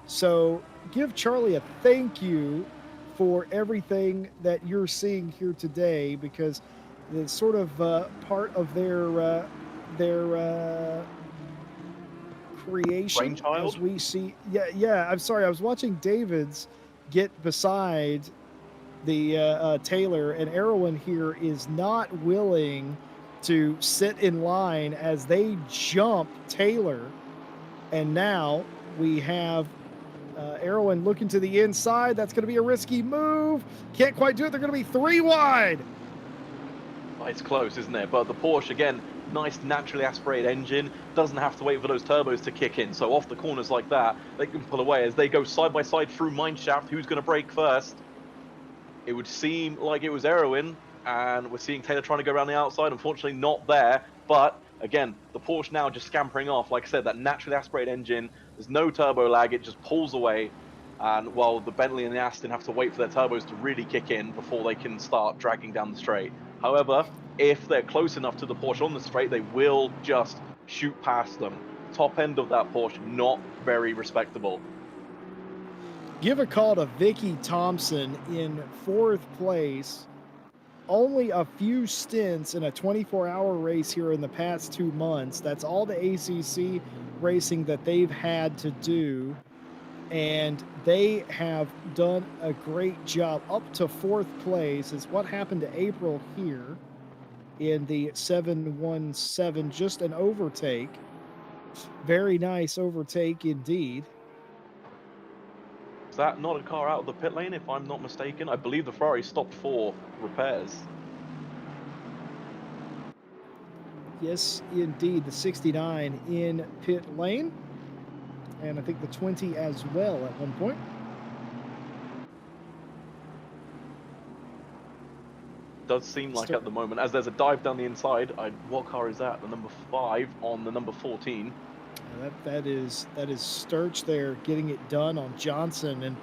So give Charlie a thank you for everything that you're seeing here today, because it's sort of part of their creation Brainchild? as we see. Yeah. I'm sorry. I was watching David's get beside the Taylor, and Erwin here is not willing to sit in line as they jump Taylor. And now we have Erwin looking to the inside. That's going to be a risky move. Can't quite do it. They're going to be 3 wide. It's close, isn't it? But the Porsche, again, nice naturally aspirated engine, doesn't have to wait for those turbos to kick in. So off the corners like that, they can pull away as they go side by side through mineshaft. Who's going to brake first? It would seem like it was Erwin, and we're seeing Taylor trying to go around the outside. Unfortunately, not there. But again, the Porsche now just scampering off. Like I said, that naturally aspirated engine, there's no turbo lag. It just pulls away. And while the Bentley and the Aston have to wait for their turbos to really kick in before they can start dragging down the straight. However, if they're close enough to the Porsche on the straight, they will just shoot past them. Top end of that Porsche, not very respectable. Give a call to Vicky Thompson in 4th place. Only a few stints in a 24-hour race here in the past 2 months. That's all the ACC racing that they've had to do. And they have done a great job. Up to 4th place is what happened to April here in the 717. Just an overtake. Very nice overtake indeed. Is that not a car out of the pit lane, if I'm not mistaken? I believe the Ferrari stopped for repairs. Yes, indeed. The 69 in pit lane. And I think the 20 as well at one point. Does seem like at the moment, as there's a dive down the inside. What car is that? The number 5 on the number 14. That is Sturch there getting it done on Johnson, and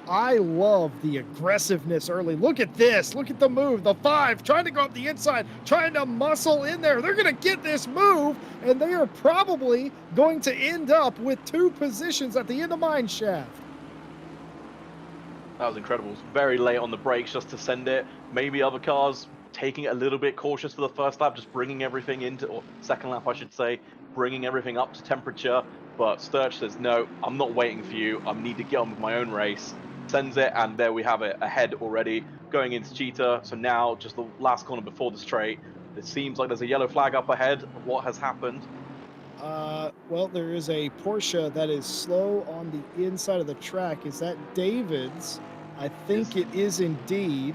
I love the aggressiveness early. Look at this. Look at the move. The 5 trying to go up the inside, trying to muscle in there. They're going to get this move, and they are probably going to end up with 2 positions at the end of mine shaft. That was incredible. Very late on the brakes just to send it. Maybe other cars taking it a little bit cautious for the first lap, just bringing everything into, or second lap, I should say, bringing everything up to temperature. But Sturch says, no, I'm not waiting for you. I need to get on with my own race. Sends it, and there we have it, ahead already, going into Cheetah. So now, just the last corner before the straight, it seems like there's a yellow flag up ahead. What has happened? Well, there is a Porsche that is slow on the inside of the track. Is that David's? I think it is indeed.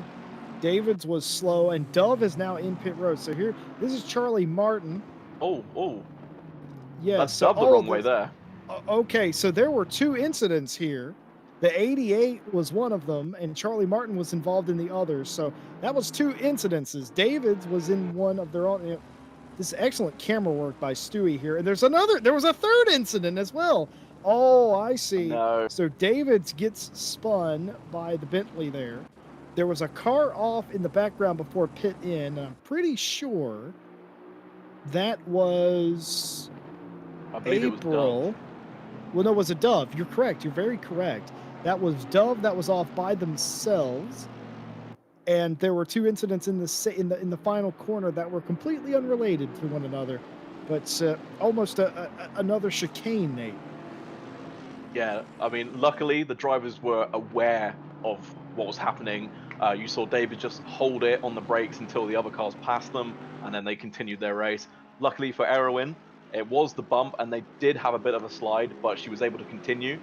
David's was slow, and Dove is now in pit road. So here, this is Charlie Martin. Oh. Yeah, that's Dove the wrong way there. Okay, so there were 2 incidents here. The 88 was one of them, and Charlie Martin was involved in the others. So that was 2 incidences. David's was in one of their own. This is excellent camera work by Stewie here. And there was a 3rd incident as well. Oh, I see. No. So David's gets spun by the Bentley there. There was a car off in the background before pit in. And I'm pretty sure that was I believe it was Dove. April. Well, no, it was a Dove. You're correct. You're very correct. That was Dove that was off by themselves. And there were two incidents in the final corner that were completely unrelated to one another, but almost another chicane, Nate. Yeah, I mean, luckily the drivers were aware of what was happening. You saw David just hold it on the brakes until the other cars passed them, and then they continued their race. Luckily for Erwin, it was the bump, and they did have a bit of a slide, but she was able to continue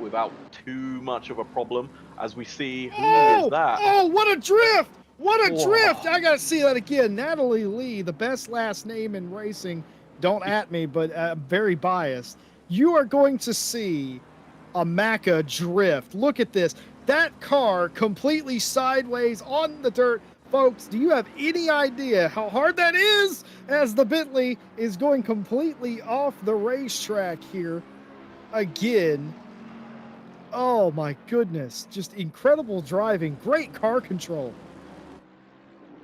without too much of a problem. As we see, who is Oh, that? oh, what a drift! What a drift! Whoa. I gotta see that again. Natalie Lee, the best last name in racing. Don't at me, but very biased. You are going to see a Maca drift. Look at this. That car completely sideways on the dirt. Folks, do you have any idea how hard that is as the Bentley is going completely off the racetrack here again? Oh my goodness. Just incredible driving. Great car control.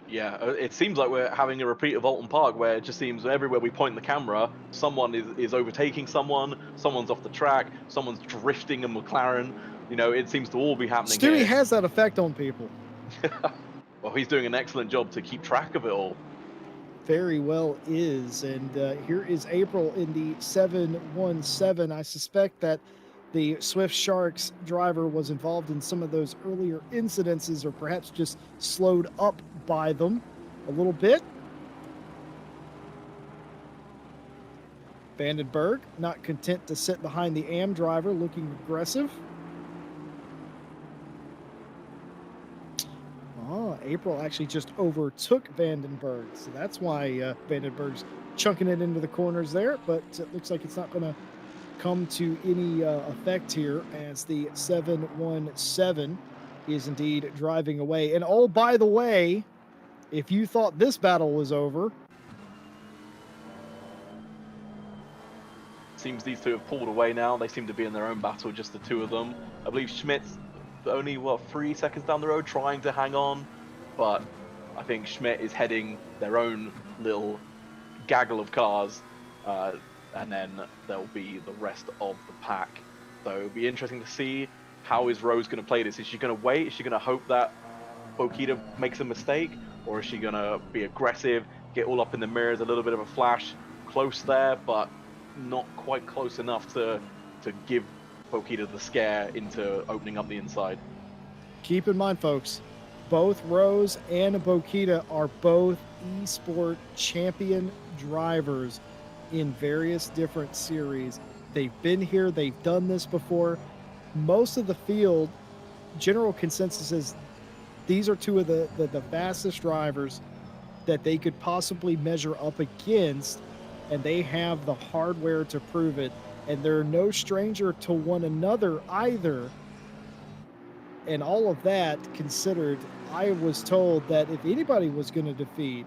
Yeah, it seems like we're having a repeat of Alton Park, where it just seems everywhere we point the camera, someone is overtaking someone, someone's off the track, someone's drifting a McLaren. You know, it seems to all be happening Stewie here. has that effect on people. Well, he's doing an excellent job to keep track of it all. Very well is. And here is April in the 717. I suspect that the Swift Sharks driver was involved in some of those earlier incidences, or perhaps just slowed up by them a little bit. Vandenberg, not content to sit behind the AM driver, looking aggressive. Oh, April actually just overtook Vandenberg, so that's why Vandenberg's chunking it into the corners there, but it looks like it's not going to come to any effect here as the 717 is indeed driving away. And oh, by the way, if you thought this battle was over, Seems these two have pulled away now. They seem to be in their own battle, just the two of them. I believe Schmidt's only, 3 seconds down the road trying to hang on, but I think Schmidt is heading their own little gaggle of cars, and then there'll be the rest of the pack. So it'll be interesting to see how is Rose going to play this. Is she going to wait? Is she going to hope that Bokita makes a mistake? Or is she going to be aggressive, get all up in the mirrors, a little bit of a flash, close there, but not quite close enough to give Bokita the scare into opening up the inside? keep in mind, folks, both Rose and Bokita are both eSport champion drivers in various different series. They've been here, they've done this before. Most of the field, general consensus is these are two of the fastest drivers that they could possibly measure up against, and they have the hardware to prove it. And they're no stranger to one another either. And all of that considered, I was told that if anybody was going to defeat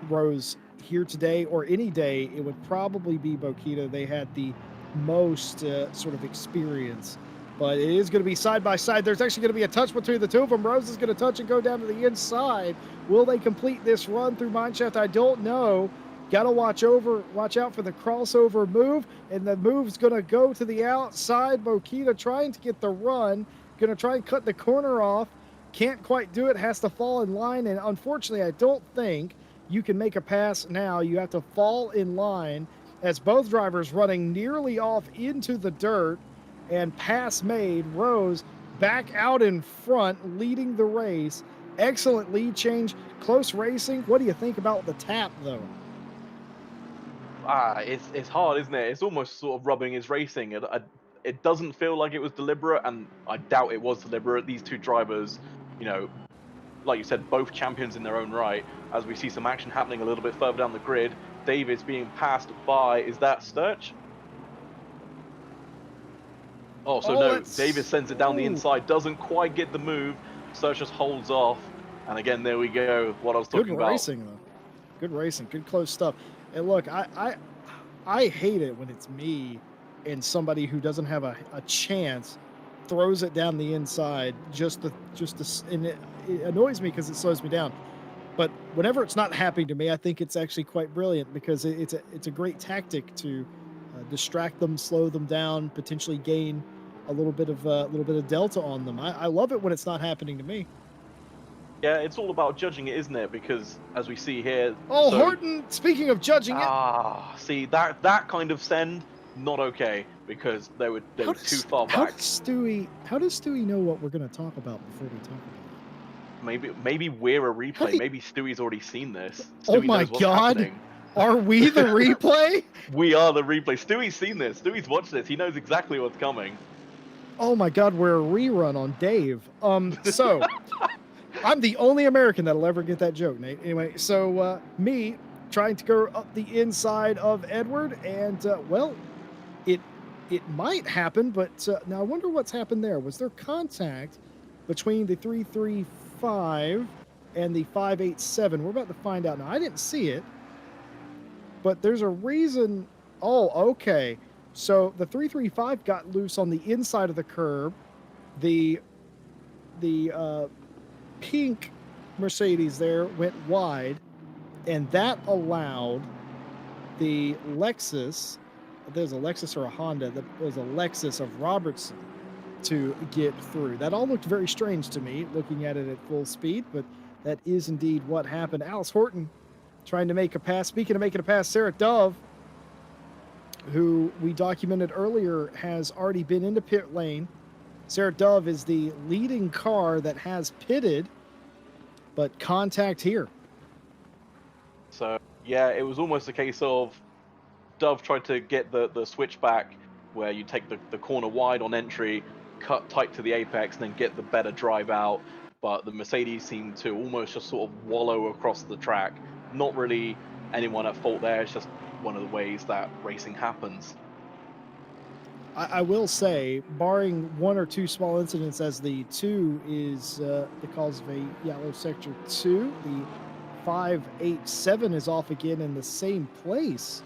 Rose here today or any day, it would probably be Bokita. They had the most sort of experience. But it is going to be side by side. There's actually going to be a touch between the two of them. Rose is going to touch and go down to the inside. Will they complete this run through Mineshaft? I don't know. Got to watch out for the crossover move, and the move's going to go to the outside. Bokita trying to get the run, going to try and cut the corner off. Can't quite do it, has to fall in line, and unfortunately, I don't think you can make a pass now. You have to fall in line as both drivers running nearly off into the dirt, and pass made. Rose back out in front, leading the race. Excellent lead change, close racing. What do you think about the tap, though? It's hard, isn't it? It's almost sort of rubbing his racing. It doesn't feel like it was deliberate, and I doubt it was deliberate. These two drivers, you know, like you said, both champions in their own right. As we see some action happening a little bit further down the grid, David's being passed by, is that Sturch? Oh, so no, David sends it down the inside, doesn't quite get the move. Sturch just holds off, and again, there we go, what I was talking about. Good racing, though. Good racing, good close stuff. And look, I hate it when it's me and somebody who doesn't have a chance throws it down the inside and it annoys me because it slows me down. But whenever it's not happening to me, I think it's actually quite brilliant because it's a great tactic to distract them, slow them down, potentially gain a little bit of delta on them. I love it when it's not happening to me. Yeah, it's all about judging it, isn't it? Because as we see here, Oh, so Horton! Speaking of judging it, see that kind of send not okay because they were too far back. How does Stewie know what we're going to talk about before we talk about Maybe we're a it? How replay. do you, Maybe Stewie's already seen this. oh Stewie my knows what's God, happening. are we the replay? We are the replay. Stewie's seen this. Stewie's watched this. He knows exactly what's coming. Oh my God, we're a rerun on Dave. So I'm the only American that'll ever get that joke, Nate. Anyway, so me trying to go up the inside of Edward, and well, it it might happen, but now I wonder what's happened there. Was there contact between the 335 and the 587? We're about to find out. Now I didn't see it, but there's a reason. Oh, okay. So the 335 got loose on the inside of the curb. The the pink Mercedes there went wide, and that allowed the Lexus. There's a Lexus or a Honda. There's a Lexus of Robertson to get through. That all looked very strange to me, looking at it at full speed, but that is indeed what happened. Alice Horton trying to make a pass. Speaking of making a pass, Sarah Dove, who we documented earlier, has already been into pit lane. Sarah Dove is the leading car that has pitted, but contact here. So yeah, it was almost a case of Dove tried to get the switchback where you take the corner wide on entry, cut tight to the apex, and then get the better drive out. But the Mercedes seemed to almost just sort of wallow across the track. Not really anyone at fault there. It's just one of the ways that racing happens. I will say, barring one or two small incidents, as the 2 is the cause of a yellow sector 2, the 587 is off again in the same place,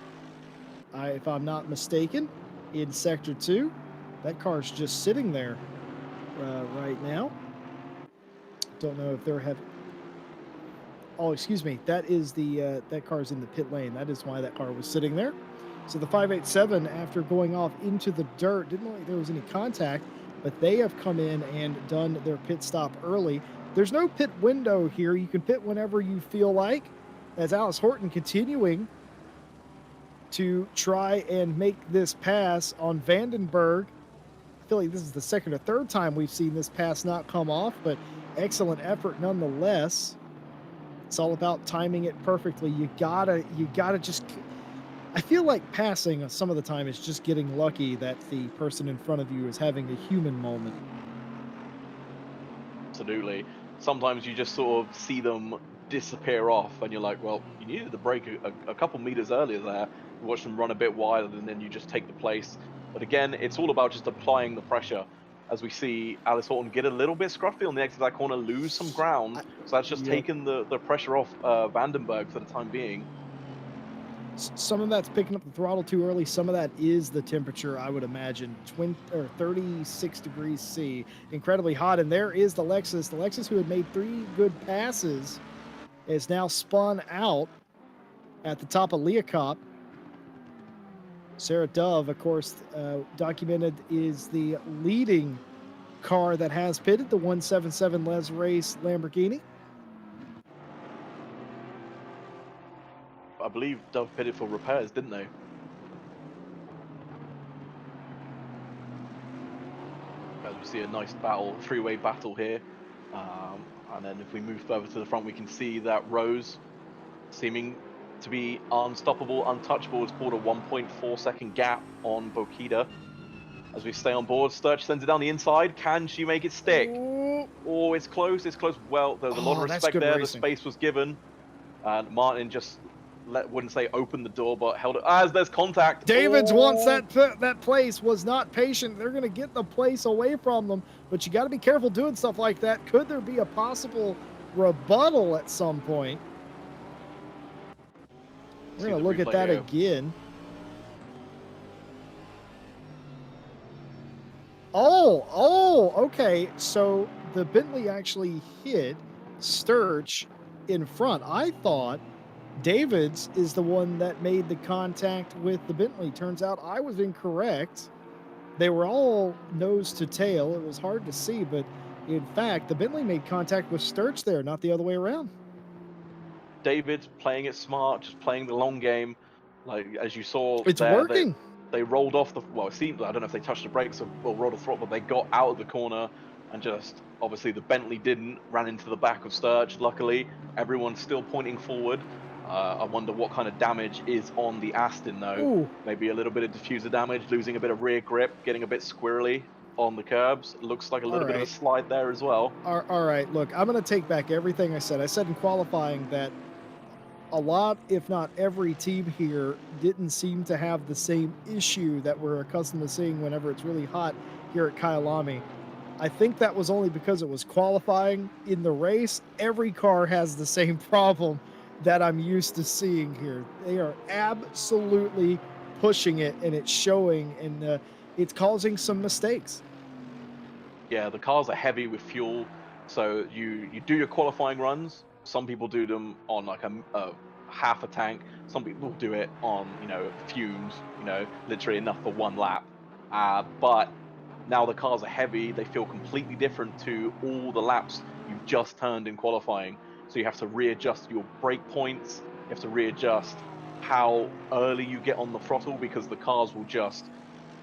if I'm not mistaken, in sector 2. That car's just sitting there right now. Don't know if they're having. Oh, excuse me. That is that car's in the pit lane. That is why that car was sitting there. So the 587, after going off into the dirt, didn't look like there was any contact, but they have come in and done their pit stop early. There's no pit window here. You can pit whenever you feel like. As Alice Horton continuing to try and make this pass on Vandenberg. I feel like this is the second or third time we've seen this pass not come off, but excellent effort nonetheless. It's all about timing it perfectly. You gotta just. I feel like passing some of the time is just getting lucky that the person in front of you is having a human moment. Absolutely. Sometimes you just sort of see them disappear off, and you're like, well, you needed to brake a couple meters earlier there. You watch them run a bit wider, and then you just take the place. But again, it's all about just applying the pressure. As we see Alice Horton get a little bit scruffy on the exit of that corner, lose some ground. So that's just taken the pressure off Vandenberg for the time being. Some of that's picking up the throttle too early. Some of that is the temperature, I would imagine. 36 degrees C. Incredibly hot. And there is the Lexus. The Lexus, who had made 3 good passes, is now spun out at the top of Leacop. Sarah Dove, of course, documented, is the leading car that has pitted, the 177 Les Race Lamborghini. I believe Dove pitted for repairs, didn't they? As we see a nice battle, three-way battle here. And then if we move further to the front, we can see that Rose, seeming to be unstoppable, untouchable, has caught a 1.4 second gap on Bokita. As we stay on board, Sturch sends it down the inside. Can she make it stick? Oh, it's close, it's close. Well, there's a lot of respect there. Racing. The space was given. And Martin just wouldn't say open the door, but held it as there's contact. Davids wants that place, was not patient. They're going to get the place away from them, but you got to be careful doing stuff like that. Could there be a possible rebuttal at some point? We're going to look at that again. Okay. So the Bentley actually hit Sturch in front. I thought Davids is the one that made the contact with the Bentley. Turns out I was incorrect. They were all nose to tail. It was hard to see, but in fact, the Bentley made contact with Sturch there, not the other way around. David's playing it smart, just playing the long game. Like as you saw It's there, working. they rolled off the, well, it seemed, I don't know if they touched the brakes or rolled the throttle, but they got out of the corner and just, obviously the Bentley didn't, ran into the back of Sturge. Luckily, everyone's still pointing forward. I wonder what kind of damage is on the Aston though. Ooh, Maybe a little bit of diffuser damage, losing a bit of rear grip, getting a bit squirrely on the curbs. Looks like a all little bit of a right. slide there as well. All right. Look, I'm going to take back everything I said. I said in qualifying that a lot, if not every team here, didn't seem to have the same issue that we're accustomed to seeing whenever it's really hot here at Kyalami. I think that was only because it was qualifying. In the race, every car has the same problem that I'm used to seeing here. They are absolutely pushing it, and it's showing, and it's causing some mistakes. Yeah, the cars are heavy with fuel, so you do your qualifying runs. Some people do them on like a half a tank. Some people do it on fumes, literally enough for one lap. But now the cars are heavy; they feel completely different to all the laps you've just turned in qualifying. So you have to readjust your brake points. You have to readjust how early you get on the throttle because the cars will just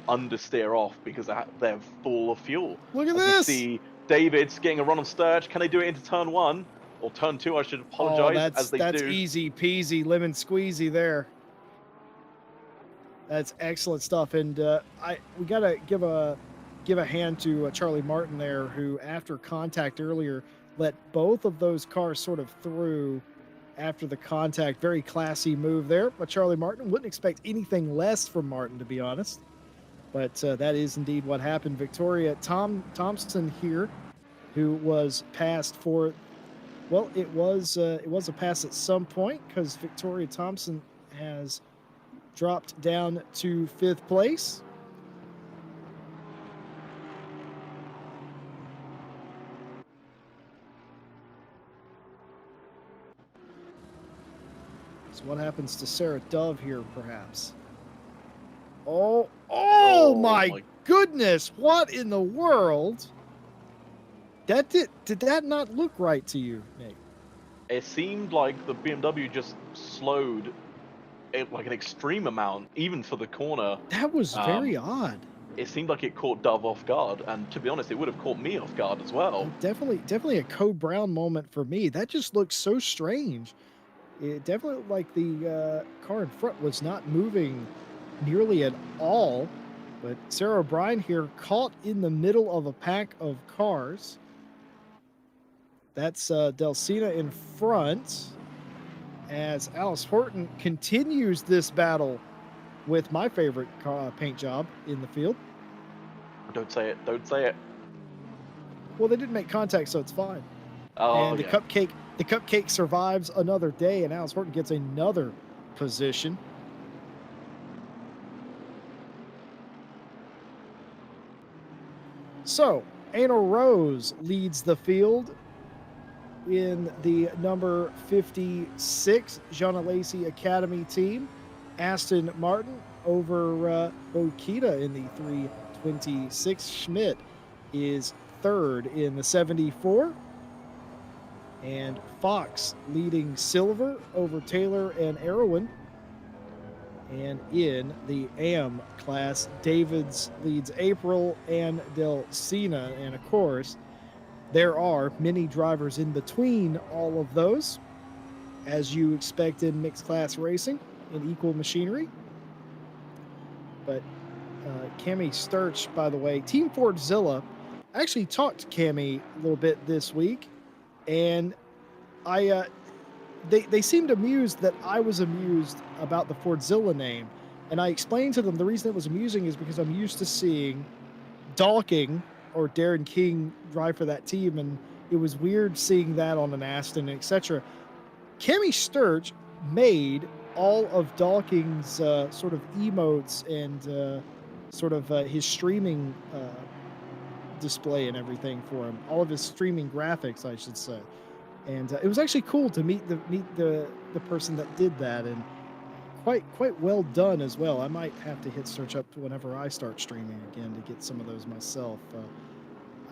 understeer off because they're full of fuel. Look at As we this. see David's getting a run on Sturge. Can they do it into turn one or turn two? I should Oh, apologize, as they that's do. easy peasy lemon squeezy there. That's excellent stuff, and we gotta give a hand to Charlie Martin there, who after contact earlier let both of those cars sort of through after the contact. Very classy move there, but Charlie Martin wouldn't expect anything less from Martin, to be honest. But that is indeed what happened. Victoria Thompson here, who was passed for, well, it was a pass at some point because Victoria Thompson has dropped down to 5th place. So what happens to Sarah Dove here, perhaps? Oh Oh my my! goodness! What in the world? Did that not look right to you, Nick? It seemed like the BMW just slowed it like an extreme amount, even for the corner. That was Um, very odd. it seemed like it caught Dove off guard, and to be honest, it would have caught me off guard as well. Definitely a Code Brown moment for me. That just looked so strange. It definitely looked like the car in front was not moving nearly at all. But Sarah O'Brien here caught in the middle of a pack of cars. That's Delsina in front as Alice Horton continues this battle with my favorite paint job in the field. Don't say it. Don't say it. Well, they didn't make contact, so it's fine. Oh And yeah. the cupcake survives another day, and Alice Horton gets another position. So, Anna Rose leads the field in the number 56 Jeanna Lacey Academy team. Aston Martin over Bokita in the 326. Schmidt is third in the 74. And Fox leading silver over Taylor and Erwin. And in the AM class, Davids leads April and Delsina. And of course, there are many drivers in between all of those, as you expect in mixed class racing in equal machinery. But Cami Sturch, by the way, Team Fordzilla, I actually talked to Cami a little bit this week, and they seemed amused that I was amused about the Fordzilla name. And I explained to them the reason it was amusing is because I'm used to seeing Dalking or Darren King drive for that team, and it was weird seeing that on an Aston, etc. Cami Sturge made all of Dalking's sort of emotes and sort of his streaming display and everything for him, all of his streaming graphics, I should say. And it was actually cool to meet the person that did that, and quite well done as well. I might have to hit search up whenever I start streaming again to get some of those myself.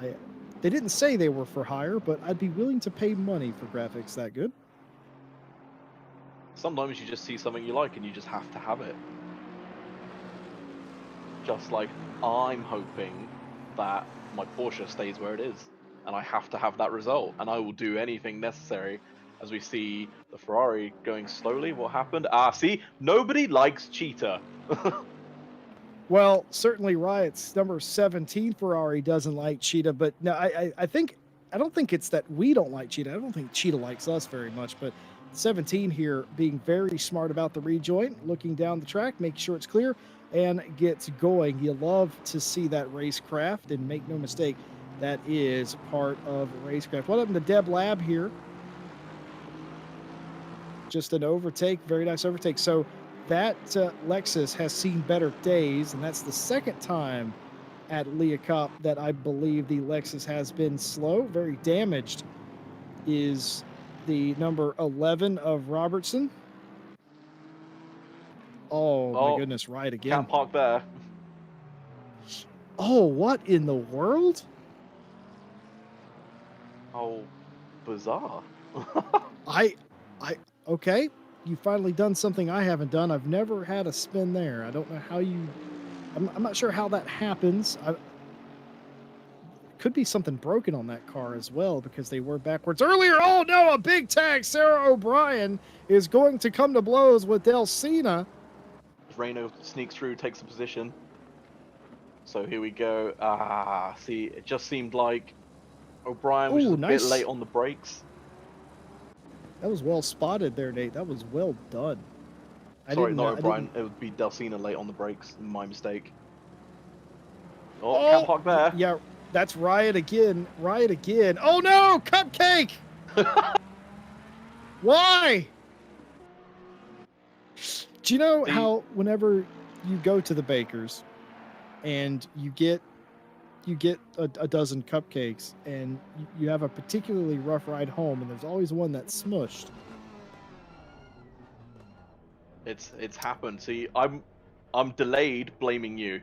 I They didn't say they were for hire, but I'd be willing to pay money for graphics that good. Sometimes you just see something you like and you just have to have it. Just like I'm hoping that my Porsche stays where it is, and I have to have that result, and I will do anything necessary. As we see the Ferrari going slowly, what happened? Ah, see, nobody likes Cheetah. Well, certainly Riot's number 17 Ferrari doesn't like Cheetah, but no, I don't think it's that we don't like Cheetah. I don't think Cheetah likes us very much, but 17 here being very smart about the rejoin, looking down the track, making sure it's clear, and gets going. You love to see that racecraft, and make no mistake, that is part of racecraft. What happened to Deb Lab here? Just an overtake, very nice overtake. So that Lexus has seen better days, and that's the second time at Leah Cup that I believe the Lexus has been slow. Very damaged is the number 11 of Robertson. Oh my Oh, goodness, right again. can't park there. Oh, what in the world? Oh, bizarre. I, okay. You finally done something I haven't done. I've never had a spin there. I don't know how you. I'm not sure how that happens. Could be something broken on that car as well, because they were backwards earlier. Oh no, a big tag. Sarah O'Brien is going to come to blows with Delcina. Renault sneaks through, takes the position. So here we go. Ah, see, it just seemed like O'Brien was Ooh, just a nice. bit late on the brakes. That was well spotted there, Nate. That was well done. Sorry, not O'Brien. It would be Delcina late on the brakes. My mistake. Oh, can't park there. Yeah, that's Riot again. Riot again. Oh no, Cupcake! Why? Do you know how whenever you go to the baker's and you get a dozen cupcakes, and you have a particularly rough ride home, and there's always one that's smushed? It's happened. See, I'm delayed blaming you.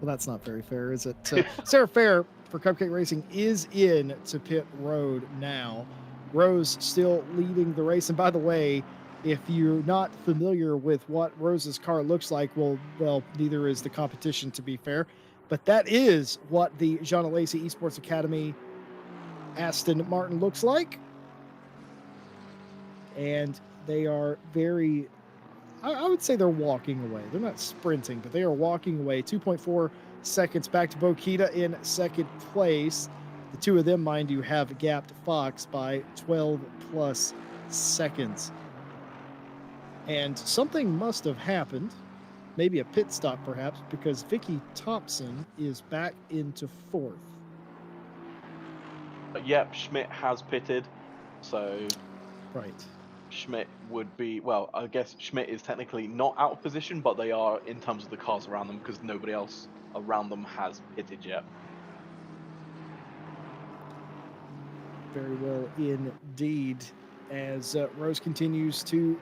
Well, that's not very fair, is it? Sarah Fair for Cupcake Racing is in to pit road now. Rose still leading the race. And by the way, if you're not familiar with what Rose's car looks like, well, neither is the competition, to be fair. But that is what the Jean Lacey Esports Academy Aston Martin looks like. And they are very, I would say they're walking away. They're not sprinting, but they are walking away. 2.4 seconds back to Bokita in second place. The two of them, mind you, have gapped Fox by 12 plus seconds. And something must have happened, maybe a pit stop perhaps, because Vicky Thompson is back into fourth. Yep, Schmidt has pitted, so right. Schmidt would be, well, I guess Schmidt is technically not out of position, but they are in terms of the cars around them, because nobody else around them has pitted yet. Very well indeed, as Rose continues to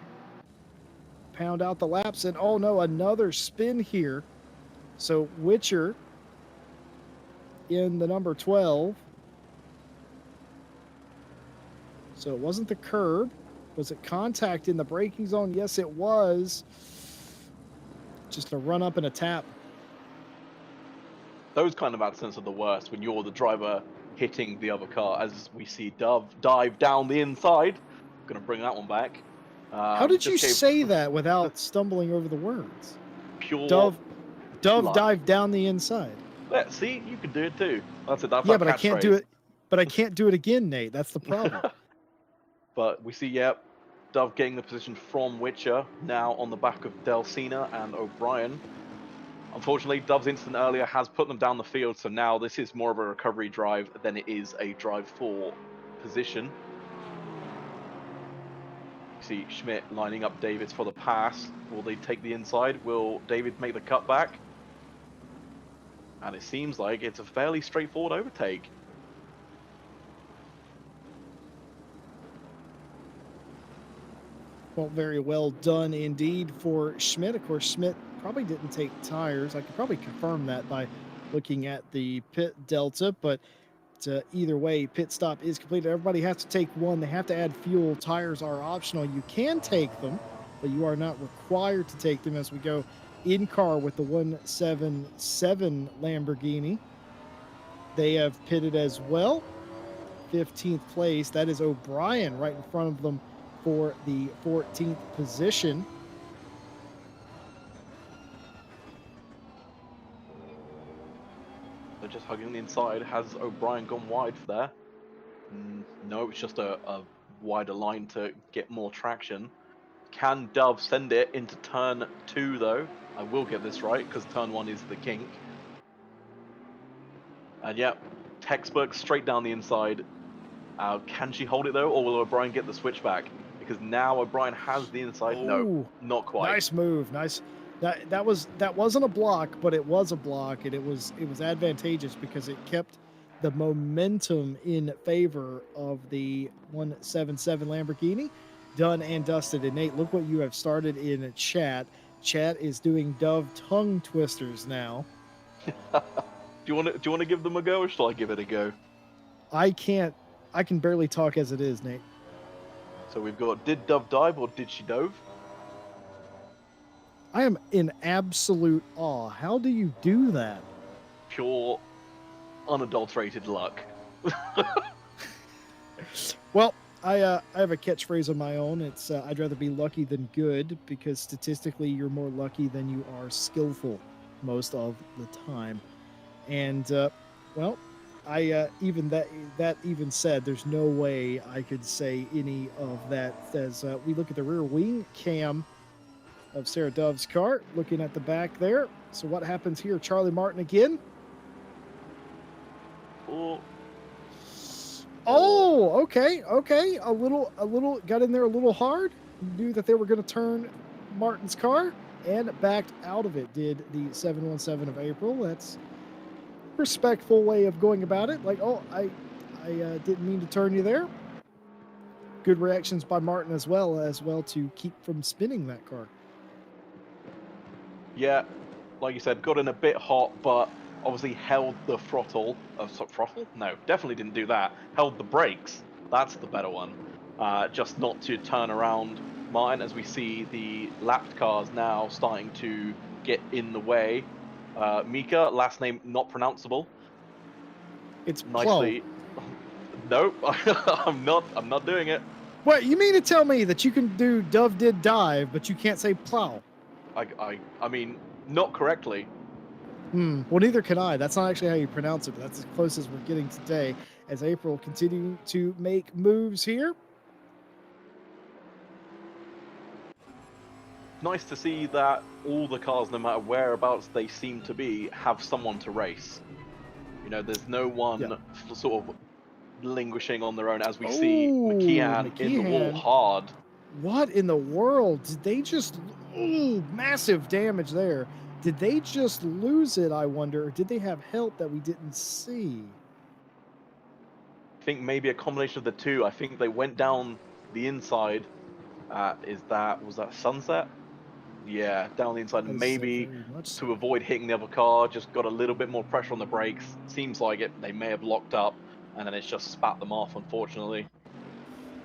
pound out the laps. And oh no, another spin here. So Witcher in the number 12. So it wasn't the curb. Was it contact in the braking zone? Yes, it was. Just a run up and a tap. Those kind of accidents are the worst when you're the driver hitting the other car, as we see Dove dive down the inside. Gonna bring that one back. How did you say that without stumbling over the words? Pure Dove dived down the inside. Yeah, see, you can do it too. That's it. That's yeah, but I can't do it. But I can't do it again, Nate. That's the problem. But we see, yep, Dove getting the position from Witcher, now on the back of Delcina and O'Brien. Unfortunately, Dove's incident earlier has put them down the field, so now this is more of a recovery drive than it is a drive for position. You see Schmidt lining up Davids for the pass. Will they take the inside? Will David make the cutback? And it seems like it's a fairly straightforward overtake. Well, very well done indeed for Schmidt. Of course, Schmidt probably didn't take tires. I could probably confirm that by looking at the pit delta, but either way, pit stop is completed. Everybody has to take one. They have to add fuel. Tires are optional. You can take them, but you are not required to take them as we go in car with the 177 Lamborghini. They have pitted as well. 15th place. That is O'Brien right in front of them for the 14th position. They're just hugging the inside. Has O'Brien gone wide for there? No, it's just a wider line to get more traction. Can Dove send it into turn 2 though? I will get this right because turn 1 is the kink. And yeah, textbook straight down the inside. Can she hold it though, or will O'Brien get the switchback? Because now O'Brien has the inside. No, Oh, not quite. nice move. Nice. That wasn't a block, but it was a block, and it was advantageous because it kept the momentum in favor of the 177 Lamborghini. Done and dusted. And Nate, look what you have started in chat. Chat is doing Dove tongue twisters now. Do you want to give them a go, or shall I give it a go? I can't. I can barely talk as it is, Nate. So we've got, did Dove dive or did she dove? I am in absolute awe. How do you do that? Pure, unadulterated luck. Well, I have a catchphrase of my own. It's I'd rather be lucky than good, because statistically you're more lucky than you are skillful most of the time. And well, I even that even said, there's no way I could say any of that. As we look at the rear wing cam of Sarah Dove's car, looking at the back there. So what happens here? Charlie Martin again. Oh, okay. A little got in there a little hard. Knew that they were going to turn Martin's car and backed out of it. Did the 717 of April. That's a respectful way of going about it. Like, oh, I didn't mean to turn you there. Good reactions by Martin as well to keep from spinning that car. Yeah, like you said, got in a bit hot, but obviously held the throttle. Throttle? No, definitely didn't do that. Held the brakes. That's the better one. Just not to turn around Martin, as we see the lapped cars now starting to get in the way. Mika, last name not pronounceable. It's Nicely. Nope, I'm not doing it. What, you mean to tell me that you can do Dove did dive, but you can't say plow? I mean, not correctly. Well, neither can I. That's not actually how you pronounce it, but that's as close as we're getting today, as April continuing to make moves here. Nice to see that all the cars, no matter whereabouts they seem to be, have someone to race. You know, there's no one sort of languishing on their own, as we see McKeon in the wall hard. What in the world? Did they just... massive damage there. Did they just lose it, I wonder? Or did they have help that we didn't see? I think maybe a combination of the two. I think they went down the inside. Was that Sunset? Yeah, down the inside. Maybe to avoid hitting the other car, just got a little bit more pressure on the brakes. Seems like it. They may have locked up, and then it's just spat them off, unfortunately.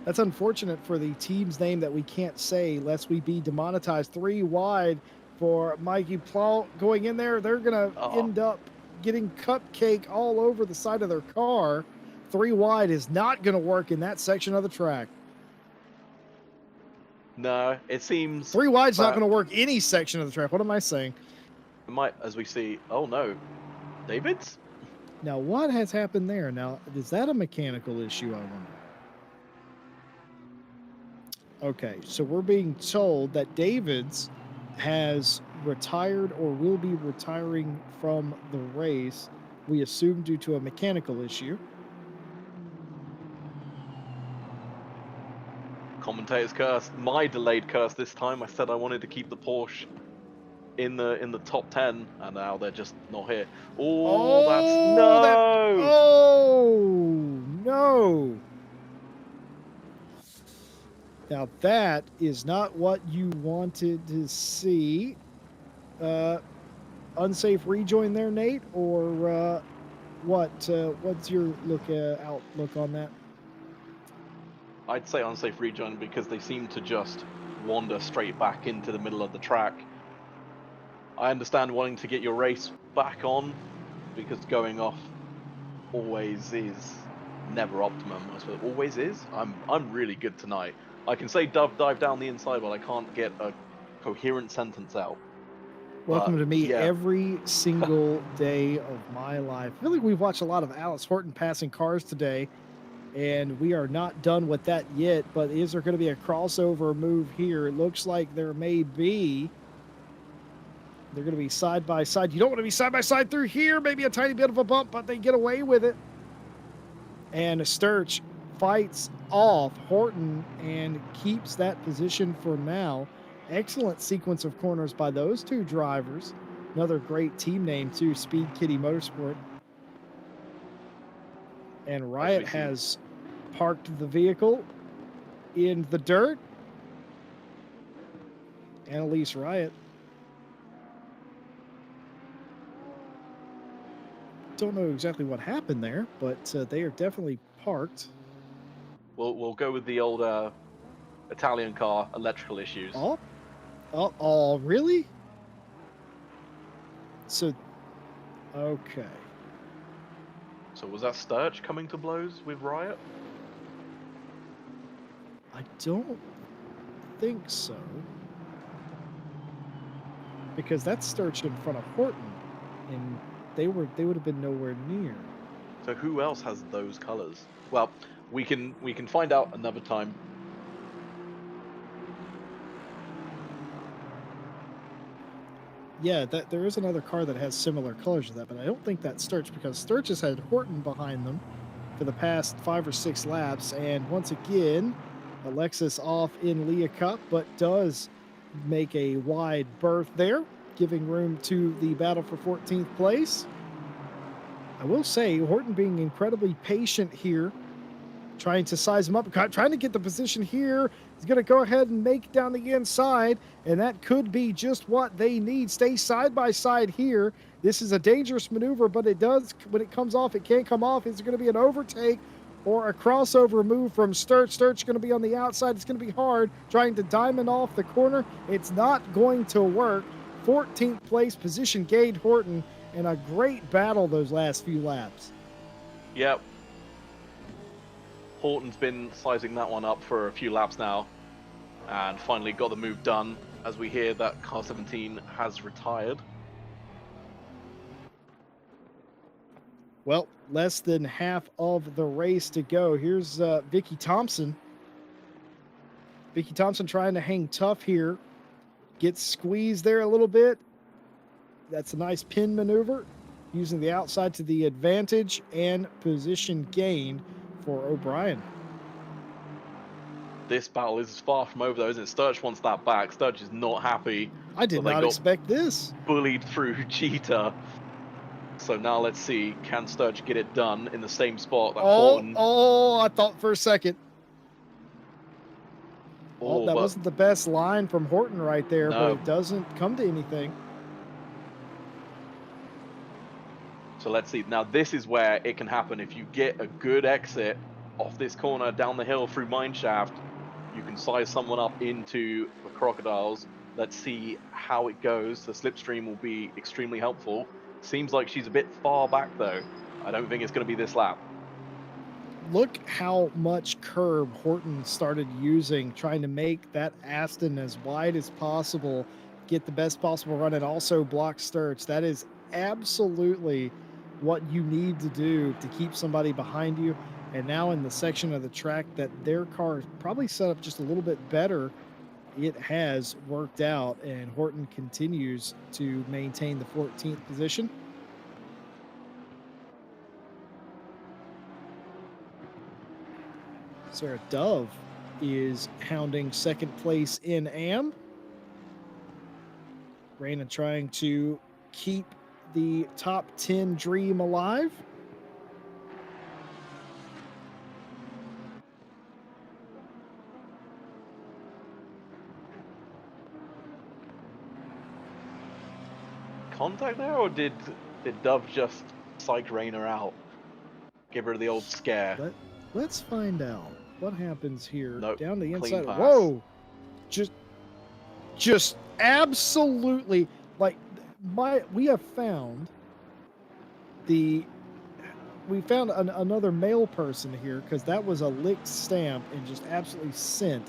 That's unfortunate for the team's name that we can't say, lest we be demonetized. 3 wide for Mikey Plow going in there. They're going to end up getting cupcake all over the side of their car. 3 wide is not going to work in that section of the track. No, it seems... 3 wide's not going to work any section of the track. What am I saying? It might, as we see... Oh, no. David's? Now, what has happened there? Now, is that a mechanical issue, I wonder? Okay, so we're being told that Davids has retired or will be retiring from the race, we assume due to a mechanical issue. Commentator's curse. My delayed curse this time. I said I wanted to keep the Porsche in the top 10, and now they're just not here. Oh, that's Oh, that. no. Oh, no. Now, that is not what you wanted to see. Uh, Unsafe rejoin there, Nate, or what? What's your outlook on that? I'd say unsafe rejoin because they seem to just wander straight back into the middle of the track. I understand wanting to get your race back on because going off always is never optimum. I suppose always is. I'm really good tonight. I can say dive down the inside, but I can't get a coherent sentence out. But Welcome to me yeah, every single day of my life. I feel like we've watched a lot of Alice Horton passing cars today, and we are not done with that yet. But is there going to be a crossover move here? It looks like there may be. They're going to be side by side. You don't want to be side by side through here. Maybe a tiny bit of a bump, but they get away with it. And Sturch fights off Horton and keeps that position for now. Excellent sequence of corners by those two drivers. Another great team name, too, Speed Kitty Motorsport. And Riot has parked the vehicle in the dirt. Annalise Riot. Don't know exactly what happened there, but they are definitely parked. we'll go with the old Italian car electrical issues. Oh, really? So, okay. So was that Sturch coming to blows with Riot? I don't think so. Because that's Sturch in front of Horton, and they would have been nowhere near. So who else has those colors? Well, we can find out another time. Yeah, that there is another car that has similar colors to that, but I don't think that's Sturch because Sturch has had Horton behind them for the past 5 or 6 laps, and once again, Alexis off in Leah Cup, but does make a wide berth there, giving room to the battle for 14th place. I will say, Horton being incredibly patient here, trying to size him up, trying to get the position here. He's going to go ahead and make down the inside, and that could be just what they need. Stay side by side here. This is a dangerous maneuver, but it does, when it comes off, it can come off. Is it going to be an overtake or a crossover move from Sturch? Sturch going to be on the outside. It's going to be hard trying to diamond off the corner. It's not going to work. 14th place position gained Horton, and a great battle those last few laps. Yep. Horton's been sizing that one up for a few laps now, and finally got the move done as we hear that car 17 has retired. Well, less than half of the race to go. Here's Vicky Thompson. Vicky Thompson trying to hang tough here. Gets squeezed there a little bit. That's a nice pin maneuver, using the outside to the advantage and position gained for O'Brien. This battle is far from over, though, isn't it? Sturch wants that back. Sturch is not happy. I did not expect this. Bullied through Cheetah. So now let's see, can Sturch get it done in the same spot that Horton... Oh, I thought for a second. Oh, that wasn't the best line from Horton right there, but it doesn't come to anything. So let's see. Now this is where it can happen. If you get a good exit off this corner down the hill through Mineshaft, you can size someone up into the Crocodiles. Let's see how it goes. The slipstream will be extremely helpful. Seems like she's a bit far back though. I don't think it's going to be this lap. Look how much curb Horton started using, trying to make that Aston as wide as possible, get the best possible run, and also block Sturch. That is absolutely what you need to do to keep somebody behind you. And now in the section of the track that their car is probably set up just a little bit better, it has worked out, and Horton continues to maintain the 14th position. Sarah Dove is hounding second place in AM. Raina trying to keep the top 10 dream alive. Contact there, or did Dove just psych Rainer out? Give her the old scare. Let's find out what happens here. Nope. Down the Clean inside. pass. Whoa! Just absolutely like we have found another male person here, because that was a licked stamp and just absolutely sent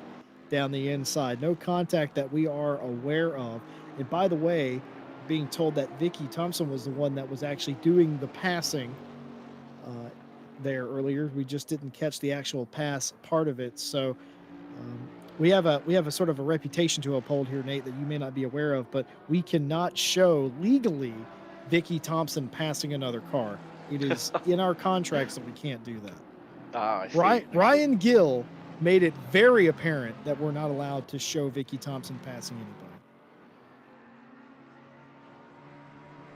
down the inside. No contact that we are aware of. And by the way, being told that Vicky Thompson was the one that was actually doing the passing there earlier. We just didn't catch the actual pass part of it. So we have a sort of a reputation to uphold here, Nate, that you may not be aware of, but we cannot show legally Vicky Thompson passing another car. It is in our contracts that we can't do that. Ah, I see. Ryan Gill made it very apparent that we're not allowed to show Vicky Thompson passing anybody.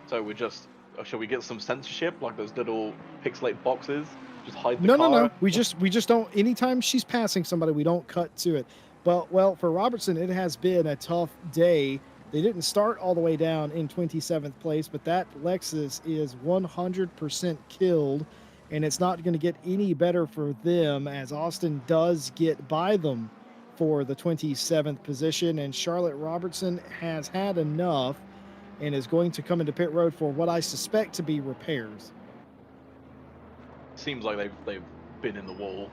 So shall we get some censorship, like those little pixelate boxes? Just hide the car? No. We just don't. Anytime she's passing somebody, we don't cut to it. But well, for Robertson, it has been a tough day. They didn't start all the way down in 27th place, but that Lexus is 100% killed, and it's not going to get any better for them as Austin does get by them for the 27th position, and Charlotte Robertson has had enough and is going to come into pit road for what I suspect to be repairs. Seems like they've been in the wall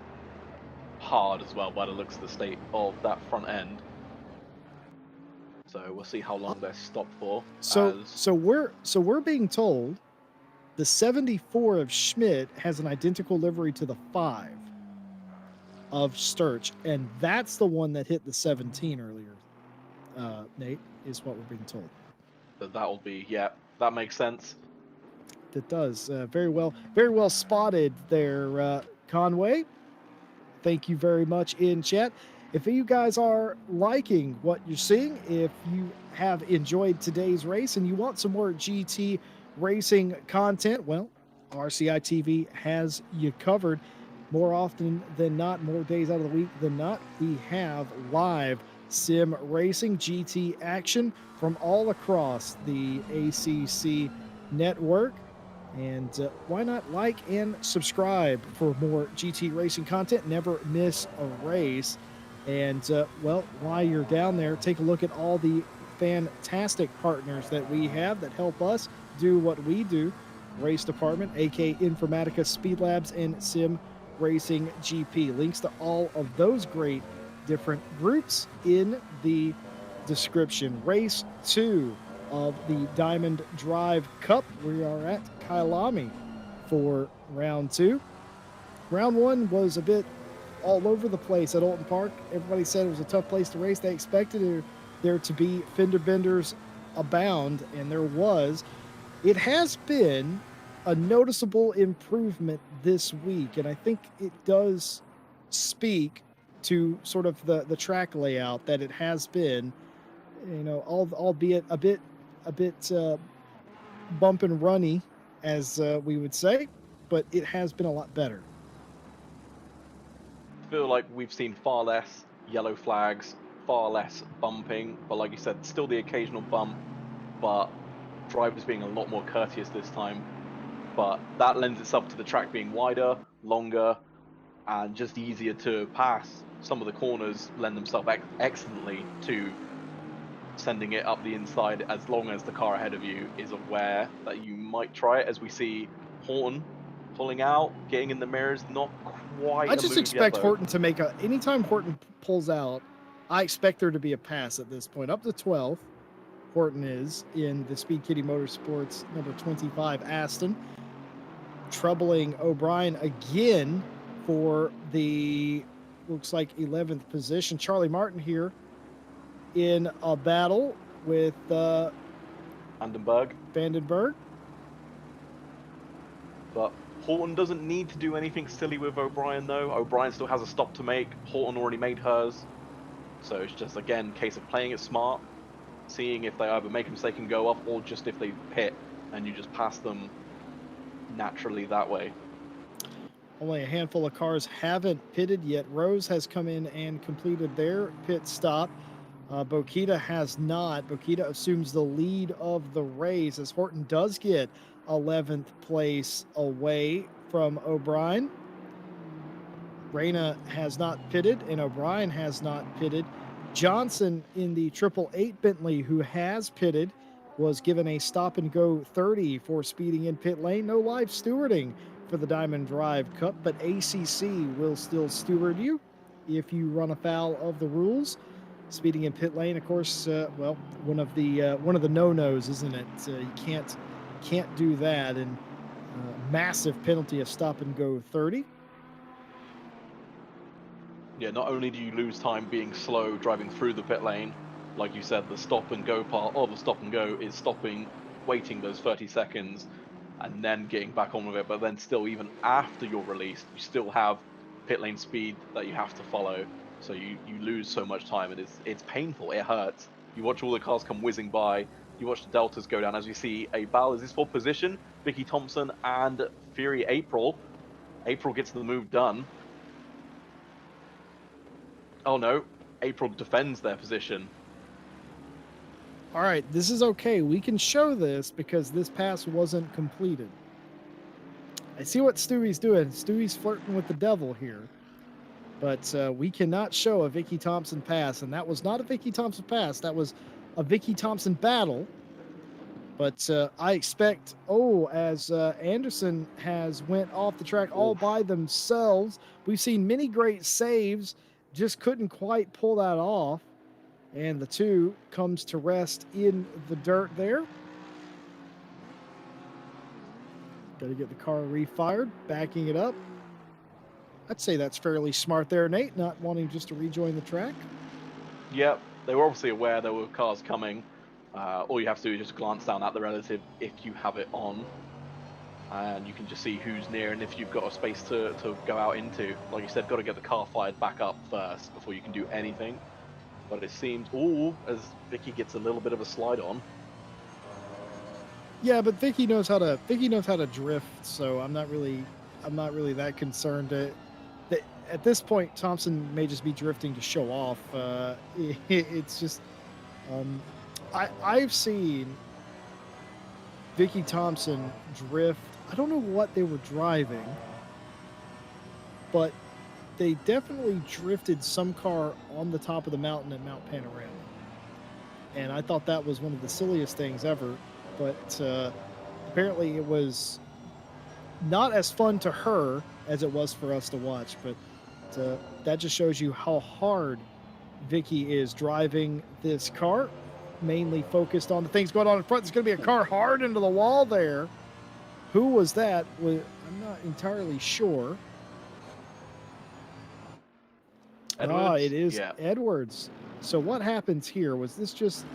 hard as well by the looks of the state of that front end. So we'll see how long they're stopped for. So we're being told the 74 of Schmidt has an identical livery to the 5 of Sturch, and that's the one that hit the 17 earlier. Nate, is what we're being told. That'll be, yeah, that makes sense. That does. Very well spotted there, Conway. Thank you very much in chat. If you guys are liking what you're seeing, if you have enjoyed today's race and you want some more GT racing content, well, RCI TV has you covered. More often than not, more days out of the week than not, we have live sim racing GT action from all across the ACC network. And why not like and subscribe for more GT racing content? Never miss a race. And, well, while you're down there, take a look at all the fantastic partners that we have that help us do what we do. Race Department, AK Informatica, Speed Labs, and Sim Racing GP. Links to all of those great different groups in the description. Race 2 of the Diamond Drive Cup. We are at Kyalami for round 2. Round 1 was a bit all over the place at Alton Park. Everybody said it was a tough place to race. They expected there to be fender benders abound, and there was. It has been a noticeable improvement this week, and I think it does speak to sort of the track layout that it has been, albeit a bit bump and runny, as we would say, but it has been a lot better. I feel like we've seen far less yellow flags, far less bumping, but like you said, still the occasional bump, but drivers being a lot more courteous this time. But that lends itself to the track being wider, longer, and just easier to pass. Some of the corners lend themselves excellently to sending it up the inside, as long as the car ahead of you is aware that you might try it, as we see Horton pulling out, getting in the mirrors, not quite. I just expect Horton to make anytime Horton pulls out, I expect there to be a pass at this point. Up to 12th, Horton is in the Speed Kitty Motorsports number 25 Aston, troubling O'Brien again for the, looks like 11th position. Charlie Martin here in a battle with Vandenberg. But Horton doesn't need to do anything silly with O'Brien, though. O'Brien still has a stop to make. Horton already made hers. So it's just, again, a case of playing it smart, seeing if they either make a mistake and go off, or just if they pit and you just pass them naturally that way. Only a handful of cars haven't pitted yet. Rose has come in and completed their pit stop. Bokita has not. Bokita assumes the lead of the race as Horton does get 11th place away from O'Brien. Reyna has not pitted, and O'Brien has not pitted. Johnson in the 888 Bentley, who has pitted, was given a stop and go 30 for speeding in pit lane. No live stewarding for the Diamond Drive Cup, but ACC will still steward you if you run afoul of the rules. Speeding in pit lane, of course, well, one of the no-nos, isn't it? You can't do that, and massive penalty of stop and go 30. Yeah, not only do you lose time being slow driving through the pit lane, like you said, the stop and go part of the stop and go is stopping, waiting those 30 seconds, and then getting back on with it. But then still, even after you're released, you still have pit lane speed that you have to follow. So you lose so much time, and it's painful. It hurts. You watch all the cars come whizzing by. You watch the deltas go down. As you see, a battle is this for position. Vicky Thompson and Fury April. April gets the move done. Oh no, April defends their position. All right, this is okay. We can show this because this pass wasn't completed. I see what Stewie's doing. Stewie's flirting with the devil here. But we cannot show a Vicky Thompson pass, and that was not a Vicky Thompson pass. That was a Vicky Thompson battle. But I expect, as Anderson has went off the track all by themselves. We've seen many great saves, just couldn't quite pull that off. And the two comes to rest in the dirt there. Got to get the car refired, backing it up. I'd say that's fairly smart there, Nate, not wanting just to rejoin the track. Yep, they were obviously aware there were cars coming. All you have to do is just glance down at the relative if you have it on. And you can just see who's near and if you've got a space to go out into. Like you said, got to get the car fired back up first before you can do anything. But it seems, as Vicky gets a little bit of a slide on. Yeah, but Vicky knows how to drift, so I'm not really that concerned. At this point, Thompson may just be drifting to show off. It's just, I've seen Vicky Thompson drift. I don't know what they were driving, but they definitely drifted some car on the top of the mountain at Mount Panorama. And I thought that was one of the silliest things ever. But apparently it was not as fun to her as it was for us to watch. But that just shows you how hard Vicky is driving this car, mainly focused on the things going on in front. There's going to be a car hard into the wall there. Who was that? I'm not entirely sure. Edwards? It is Edwards. So what happens here? Was this just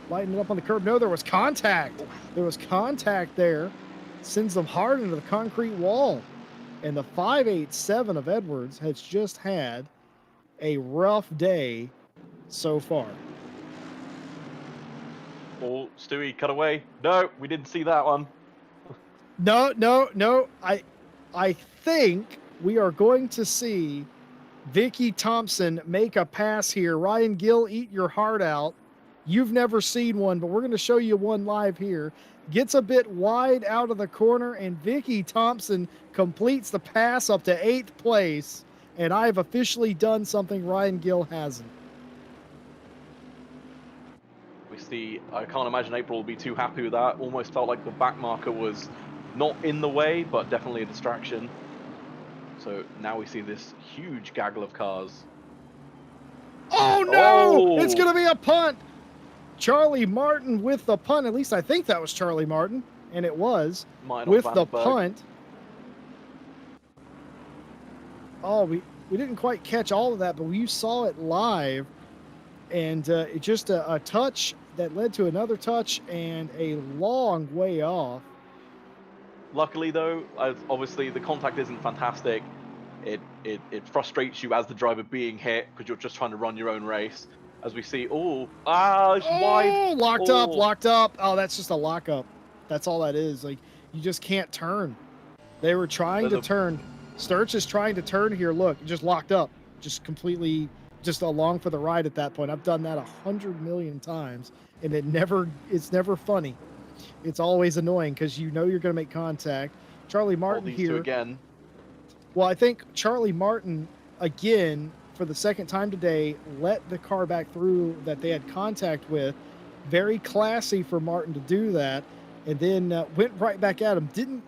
lighting it up on the curb? No, there was contact. There was contact there. Sends them hard into the concrete wall. And the 587 of Edwards has just had a rough day so far. Oh, Stewie, cut away. No, we didn't see that one. No. I think we are going to see Vicky Thompson make a pass here. Ryan Gill, eat your heart out. You've never seen one, but we're going to show you one live here. Gets a bit wide out of the corner, and Vicky Thompson completes the pass up to 8th place. And I've officially done something Ryan Gill hasn't. We see, I can't imagine April will be too happy with that. Almost felt like the back marker was not in the way, but definitely a distraction. So now we see this huge gaggle of cars. Oh no! It's going to be a punt. Charlie Martin with the punt. At least I think that was Charlie Martin, and it was with the punt. Oh, we didn't quite catch all of that, but you saw it live, and it just a touch that led to another touch and a long way off. Luckily, though, obviously the contact isn't fantastic. It frustrates you as the driver being hit because you're just trying to run your own race. as we see. Oh, it's wide. Oh, locked up, Oh, locked up. Oh, that's just a lockup. That's all that is. Like, you just can't turn. They were trying there's to a turn. Sturch is trying to turn here. Look, just locked up. Just completely, just along for the ride at that point. I've done that 100 million times, and it's never funny. It's always annoying because you know you're going to make contact. Charlie Martin these two here. again. Well, I think Charlie Martin, again, for the second time today, let the car back through that they had contact with. Very classy for Martin to do that. And then went right back at him.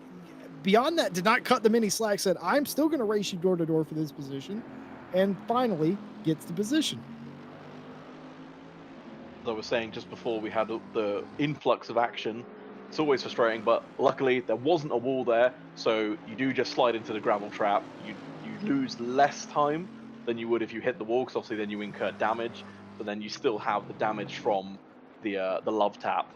Beyond that, did not cut them any slack, said, I'm still going to race you door to door for this position. And finally gets the position. As I was saying just before, we had the influx of action. It's always frustrating, but luckily there wasn't a wall there, so you do just slide into the gravel trap. You lose less time than you would if you hit the wall, because obviously then you incur damage, but then you still have the damage from the love tap.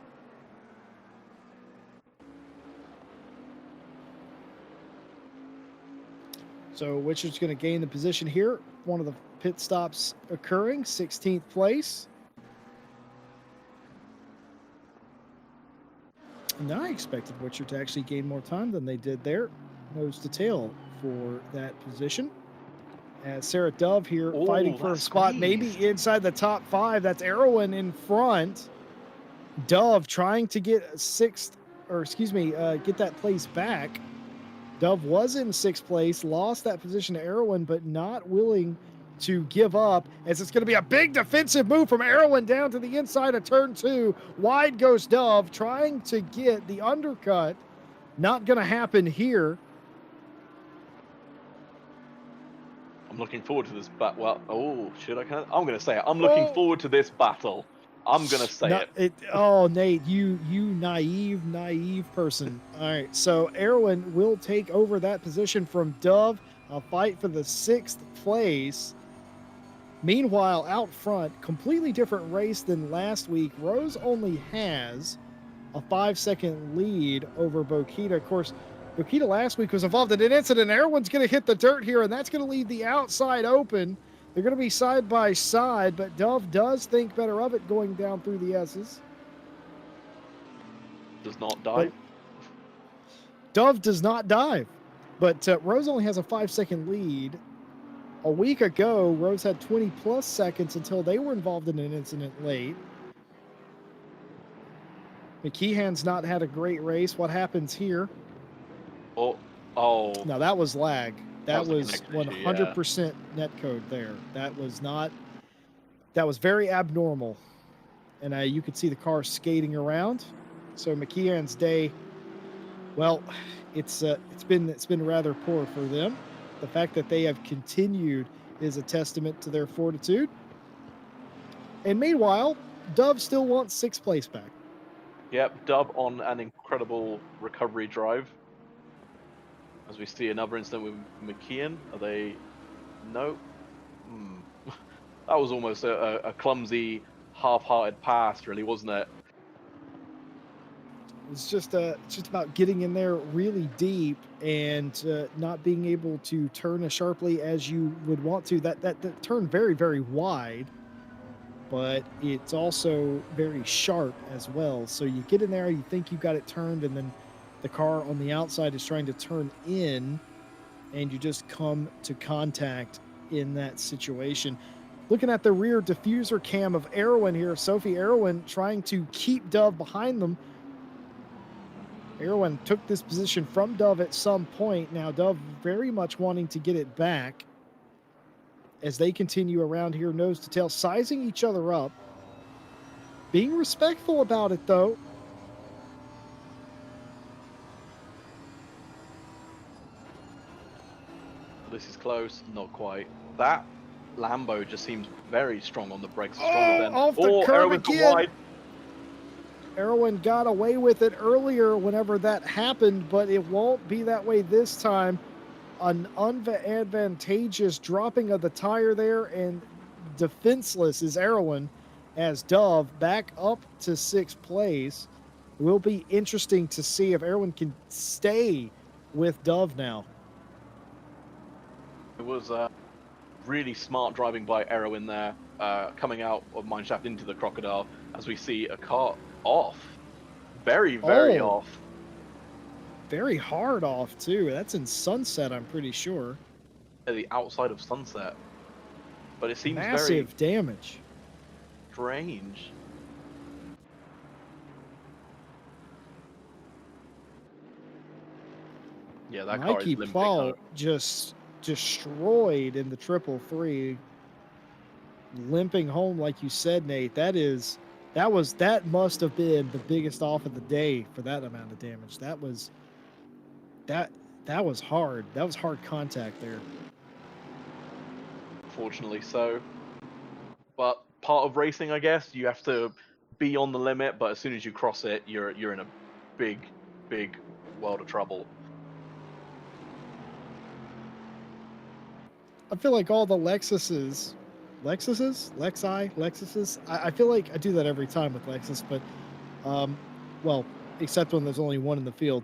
So Richard's going to gain the position here. One of the pit stops occurring, 16th place. And I expected Witcher to actually gain more time than they did there. Nose to tail for that position. As Sarah Dove here fighting for a spot, maybe inside the top 5. That's Erwin in front. Dove trying to get get that place back. Dove was in 6th place, lost that position to Erwin, but not willing to give up, as it's going to be a big defensive move from Erwin down to the inside of turn 2. Wide goes Dove, trying to get the undercut. Not going to happen here. I'm looking forward to this should I? I'm going to say it. I'm looking forward to this battle. I'm going to say it. Oh, Nate, you naive person. All right, so Erwin will take over that position from Dove. A fight for the 6th place. Meanwhile, out front, completely different race than last week. Rose only has a 5-second lead over Bokita. Of course, Bokita last week was involved in an incident. Erwin's going to hit the dirt here, and that's going to leave the outside open. They're going to be side by side, but Dove does think better of it going down through the S's. Does not dive. Dove does not dive, but Rose only has a 5-second lead. A week ago, Rose had 20-plus seconds until they were involved in an incident late. McKeehan's not had a great race. What happens here? Oh. No, that was lag. That was 100% netcode there. That was very abnormal. And you could see the car skating around. So McKeehan's day, well, it's been rather poor for them. The fact that they have continued is a testament to their fortitude. And meanwhile, Dove still wants 6th place back. Yep, Dove on an incredible recovery drive. As we see another incident with McKeon. Are they? No. That was almost a clumsy, half-hearted pass, really, wasn't it? It's just about getting in there really deep and not being able to turn as sharply as you would want to. That turned very, very wide, but it's also very sharp as well. So you get in there, you think you got it turned, and then the car on the outside is trying to turn in, and you just come to contact in that situation. Looking at the rear diffuser cam of Erwin here, Sophie Erwin trying to keep Dove behind them. Erwin took this position from Dove at some point. Now Dove very much wanting to get it back as they continue around here, nose to tail, sizing each other up. Being respectful about it, though. This is close, not quite. That Lambo just seems very strong on the brakes. Stronger than off the curb again. Wide. Erwin got away with it earlier whenever that happened, but it won't be that way this time. An unadvantageous dropping of the tire there, and defenseless is Erwin as Dove back up to 6th place. It will be interesting to see if Erwin can stay with Dove now. It was really smart driving by Erwin there. coming out of mineshaft into the crocodile as we see a car off, very Oh, off very hard off too. That's in Sunset, I'm pretty sure. at the outside of Sunset, but it seems very Massive damage. strange. Yeah, that car is Mikey limping home. Paul just destroyed in the 333, limping home like you said, Nate. That must have been the biggest off of the day for that amount of damage. That that was hard. That was hard contact there. Fortunately so. But part of racing, I guess, you have to be on the limit, but as soon as you cross it, you're in a big world of trouble. I feel like all the Lexuses, I feel like I do that every time with Lexus, but well, except when there's only one in the field.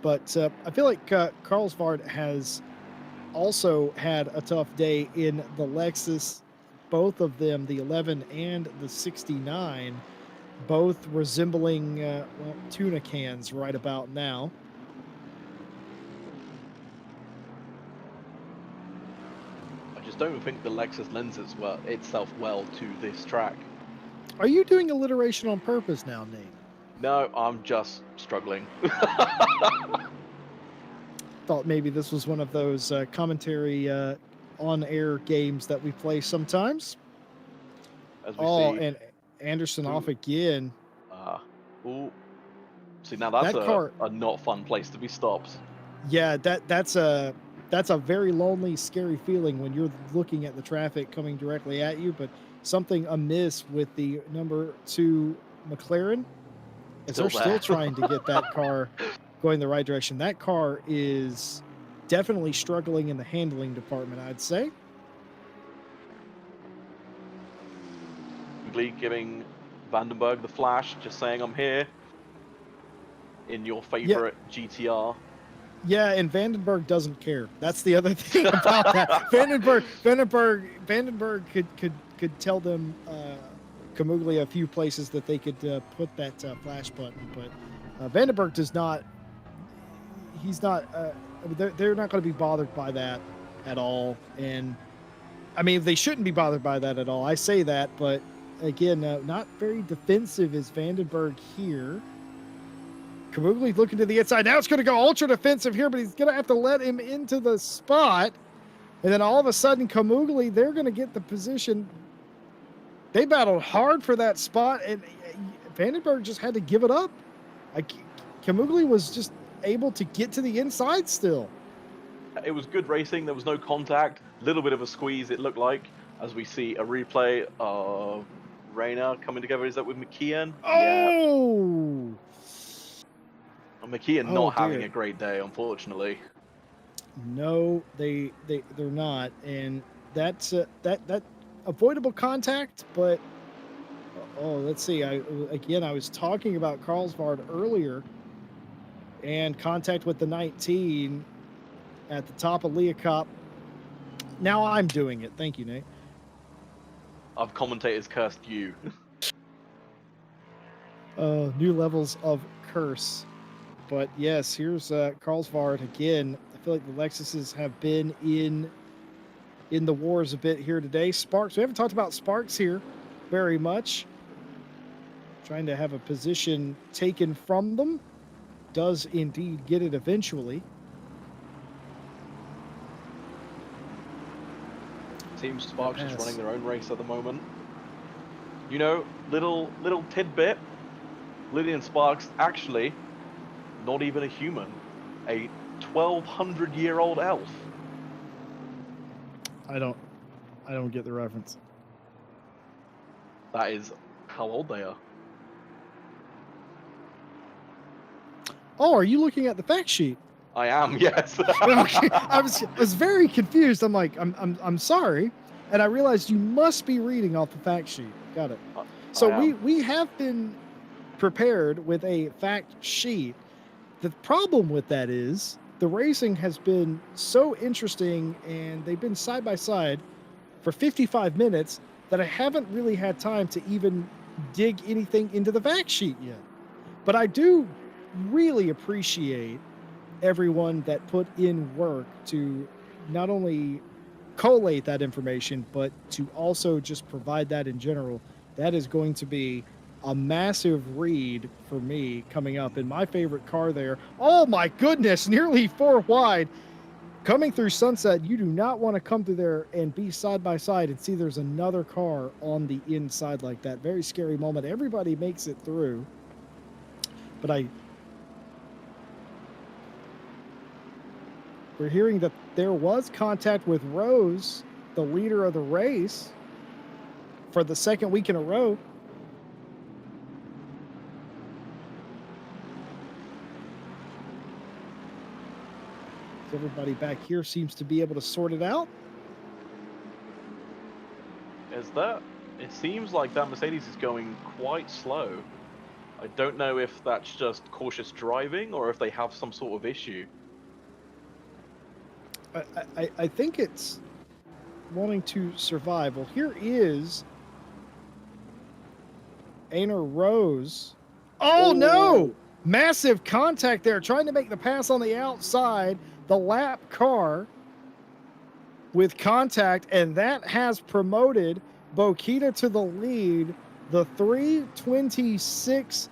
But I feel like Carlsbad has also had a tough day in the Lexus. Both of them, the 11 and the 69, both resembling tuna cans right about now. I just don't think the Lexus lends itself well to this track. Are you doing alliteration on purpose now, Nate? No, I'm just struggling. Thought maybe this was one of those commentary on-air games that we play sometimes. As we see. And Anderson off again. Ooh. See, now that's That car, a not fun place to be stopped. yeah, that's a very lonely, scary feeling when you're looking at the traffic coming directly at you, but something amiss with the number 2 McLaren is they're still trying to get that car going the right direction. That car is definitely struggling in the handling department, I'd say. Glee giving Vandenberg the flash, just saying I'm here in your favorite GTR. Yeah, and Vandenberg doesn't care. That's the other thing about that. Vandenberg could tell them Camuglia a few places that they could put that flash button, but Vandenberg does not. He's not. They're not going to be bothered by that at all, and I mean they shouldn't be bothered by that at all. I say that, but again, not very defensive is Vandenberg here. Camugli looking to the inside. Now it's going to go ultra defensive here, but he's going to have to let him into the spot. And then all of a sudden, Camugli, they're going to get the position. They battled hard for that spot, and Vandenberg just had to give it up. Camugli was just able to get to the inside still. It was good racing. There was no contact. Little bit of a squeeze, it looked like, as we see a replay of Reyna coming together. Is that with McKeon? Oh! Yeah. McKeon not having a great day, unfortunately. No, they're not, and that's that avoidable contact. But let's see. I was talking about Carlsbad earlier, and contact with the 19 at the top of Leacop. Now I'm doing it. Thank you, Nate. I've commentators cursed you. New levels of curse. But yes, here's Carlsbad again. I feel like the Lexuses have been in the wars a bit here today. Sparks, we haven't talked about Sparks here very much. Trying to have a position taken from them. Does indeed get it eventually. Team Sparks just running their own race at the moment. You know, little tidbit. Lydian Sparks actually not even a human, a 1,200-year-old elf. I don't get the reference. That is how old they are. Oh, are you looking at the fact sheet? I am, yes. Okay. I was very confused. I'm like, I'm sorry, and I realized you must be reading off the fact sheet. Got it. So we have been prepared with a fact sheet. The problem with that is the racing has been so interesting, and they've been side by side for 55 minutes that I haven't really had time to even dig anything into the fact sheet yet. But I do really appreciate everyone that put in work to not only collate that information, but to also just provide that in general. That is going to be a massive read for me coming up in my favorite car there. Oh my goodness, nearly four wide. Coming through Sunset, you do not want to come through there and be side by side and see there's another car on the inside like that. Very scary moment. Everybody makes it through. But we're hearing that there was contact with Rose, the leader of the race, for the second week in a row. Everybody back here seems to be able to sort it out. It seems like that Mercedes is going quite slow. I don't know if that's just cautious driving or if they have some sort of issue. I think it's wanting to survive. Well, here is Aner Rose. Oh, no! Massive contact there, trying to make the pass on the outside. The lap car with contact, and that has promoted Bokita to the lead. The 326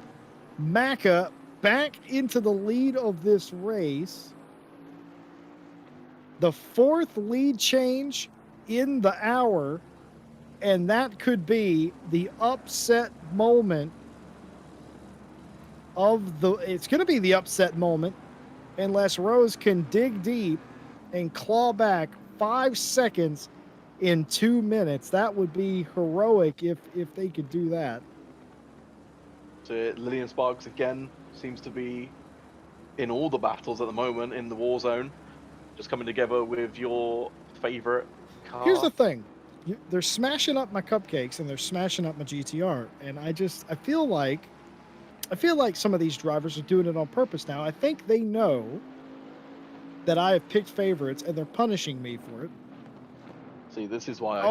Macca back into the lead of this race. The fourth lead change in the hour, and that could be the upset moment it's going to be the upset moment unless Rose can dig deep and claw back 5 seconds in 2 minutes. That would be heroic if they could do that. So Lillian Sparks again seems to be in all the battles at the moment in the war zone, just coming together with your favorite car. Here's the thing. They're smashing up my cupcakes and they're smashing up my GTR, and I feel like some of these drivers are doing it on purpose now. I think they know that I have picked favorites and they're punishing me for it. See, this is why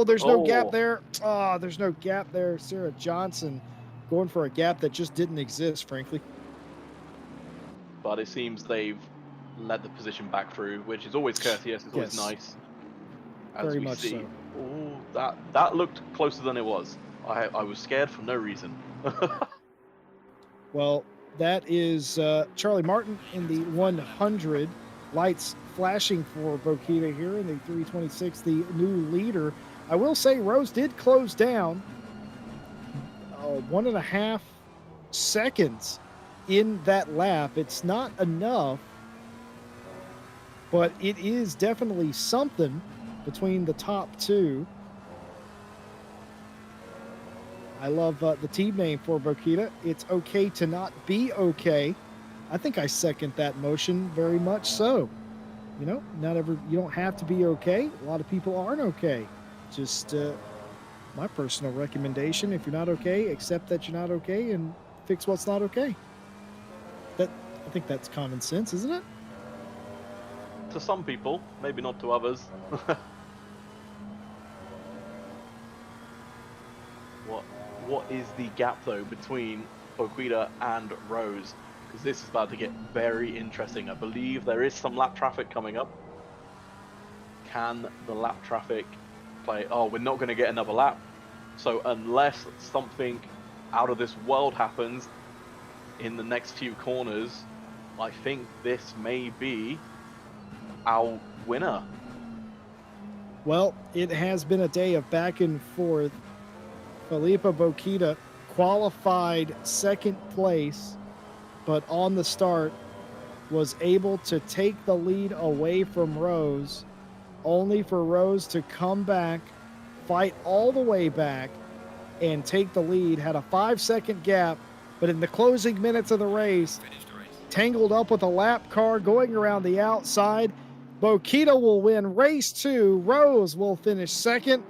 there's no gap there. Oh, there's no gap there. Sarah Johnson going for a gap that just didn't exist, frankly. But it seems they've led the position back through, which is always courteous. It's always nice. Very much so. Oh, that looked closer than it was. I was scared for no reason. Well, that is Charlie Martin in the 100. Lights flashing for Bokita here in the 326, the new leader. I will say Rose did close down 1.5 seconds in that lap. It's not enough, but it is definitely something between the top two. I love the team name for Bokita. It's okay to not be okay. I think I second that motion very much so. You know, you don't have to be okay. A lot of people aren't okay. Just my personal recommendation, if you're not okay, accept that you're not okay and fix what's not okay. I think that's common sense, isn't it? To some people, maybe not to others. What is the gap though between Bokita and Rose? Because this is about to get very interesting. I believe there is some lap traffic coming up. Can the lap traffic play? Oh, we're not going to get another lap. So unless something out of this world happens in the next few corners, I think this may be our winner. Well, it has been a day of back and forth. Felipe Bokita qualified second place, but on the start was able to take the lead away from Rose, only for Rose to come back, fight all the way back, and take the lead. Had a 5-second gap, but in the closing minutes of the race, tangled up with a lap car going around the outside. Bokita will win race 2. Rose will finish second.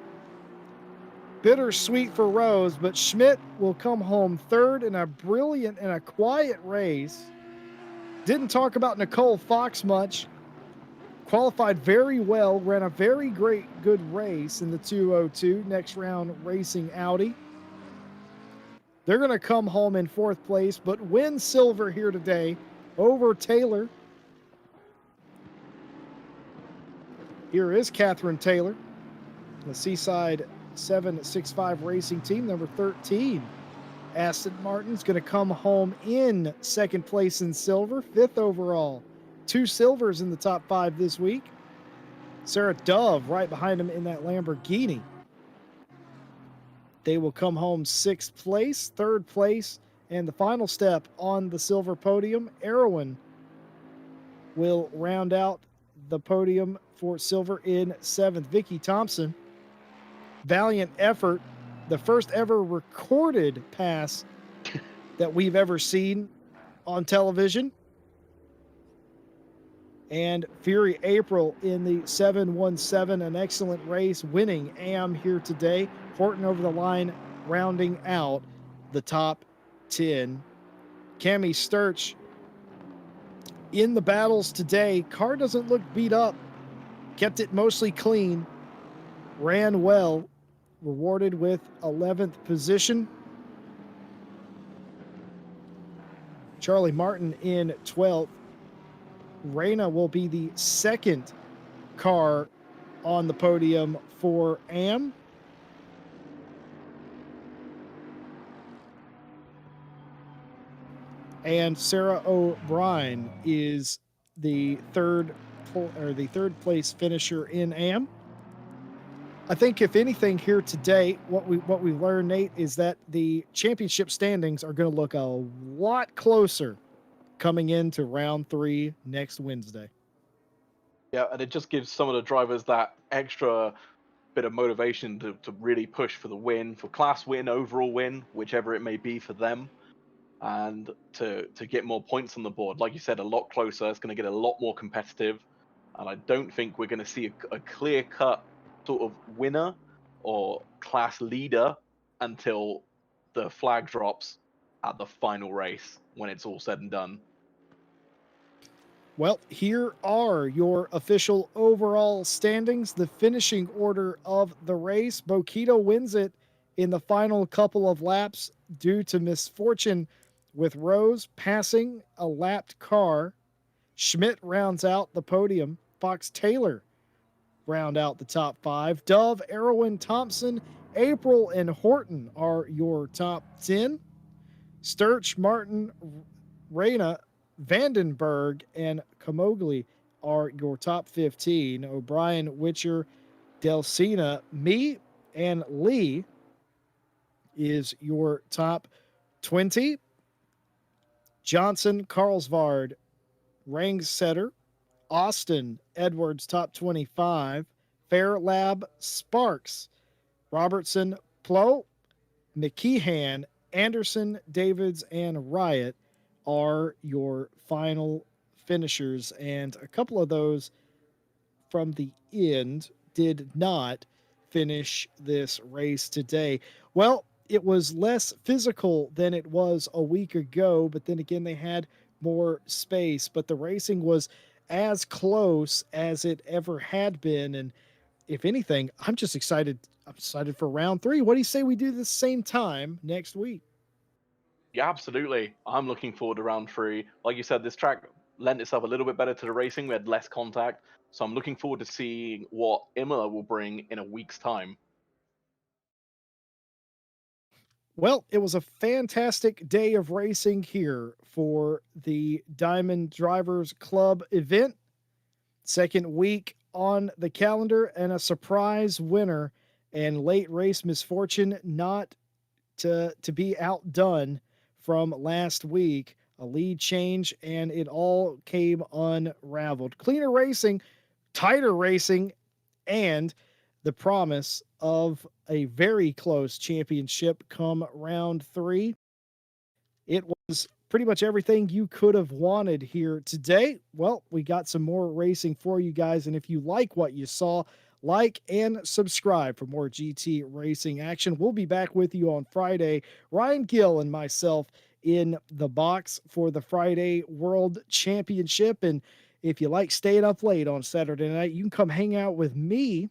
Bittersweet for Rose, but Schmidt will come home third in a brilliant and a quiet race. Didn't talk about Nicole Fox much. qualified very well, ran a very good race in the 202 next round racing Audi. They're going to come home in fourth place, but win silver here today over Taylor. Here is Catherine Taylor, the Seaside 765 Racing Team, number 13. Aston Martin's going to come home in second place in silver, fifth overall. 2 silvers in the top 5 this week. Sarah Dove right behind him in that Lamborghini. They will come home sixth place, third place, and the final step on the silver podium. Erwin will round out the podium for silver in seventh. Vicky Thompson, valiant effort. The first ever recorded pass that we've ever seen on television. And Fury April in the 717, an excellent race, winning AM here today. Horton over the line, rounding out the top 10. Cami Sturch in the battles today. Car doesn't look beat up. Kept it mostly clean. Ran well. Rewarded with 11th position. Charlie Martin in 12th. Reyna will be the second car on the podium for AM. And Sarah O'Brien is the third place finisher in AM. I think if anything here today, what we learned, Nate, is that the championship standings are going to look a lot closer coming into round 3 next Wednesday. Yeah, and it just gives some of the drivers that extra bit of motivation to really push for the win, for class win, overall win, whichever it may be for them, and to get more points on the board. Like you said, a lot closer. It's going to get a lot more competitive, and I don't think we're going to see a clear-cut sort of winner or class leader until the flag drops at the final race when it's all said and done. Well, here are your official overall standings, the finishing order of the race. Boquito wins it in the final couple of laps due to misfortune with Rose passing a lapped car. Schmidt rounds out the podium. Fox Taylor round out the top 5. Dove, Erwin, Thompson, April, and Horton are your top 10. Sturch, Martin, Reyna, Vandenberg, and Kamogli are your top 15. O'Brien, Witcher, Delcina, me, and Lee is your top 20. Johnson, Carlsvard, Rangsetter, Austin, Edwards, top 25. Fairlab, Sparks, Robertson, Plo, McKeehan, Anderson, Davids, and Riot are your final finishers. And a couple of those from the end did not finish this race today. Well, it was less physical than it was a week ago, but then again, they had more space. But the racing was as close as it ever had been. And if anything, I'm just excited. I'm excited for round 3. What do you say we do the same time next week? Yeah, absolutely. I'm looking forward to round 3. Like you said, this track lent itself a little bit better to the racing. We had less contact. So I'm looking forward to seeing what Imola will bring in a week's time. Well, it was a fantastic day of racing here for the Diamond Drivers Club event. Second week on the calendar, and a surprise winner and late race misfortune not to be outdone from last week. A lead change, and it all came unraveled. Cleaner racing, tighter racing, and the promise of a very close championship come round 3. It was pretty much everything you could have wanted here today. Well, we got some more racing for you guys, and if you like what you saw, like and subscribe for more GT racing action. We'll be back with you on Friday. Ryan Gill and myself in the box for the Friday World Championship. And If you like staying up late on Saturday night, you can come hang out with me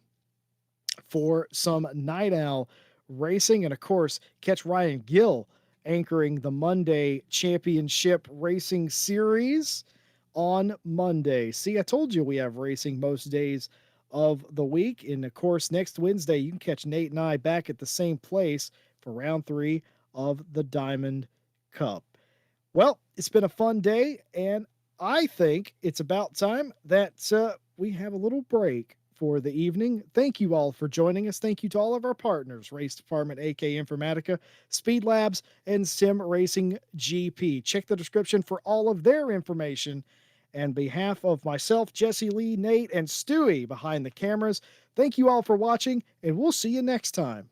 for some night owl racing. And of course, catch Ryan Gill anchoring the Monday Championship Racing Series on Monday. See, I told you we have racing most days of the week. And of course, next Wednesday, you can catch Nate and I back at the same place for round 3 of the Diamond Cup. Well, it's been a fun day, and I think it's about time that we have a little break for the evening. Thank you all for joining us. Thank you to all of our partners, Race Department, AK Informatica, Speed Labs, and Sim Racing GP. Check the description for all of their information. And behalf of myself, Jesse Lee, Nate, and Stewie behind the cameras, thank you all for watching, and we'll see you next time.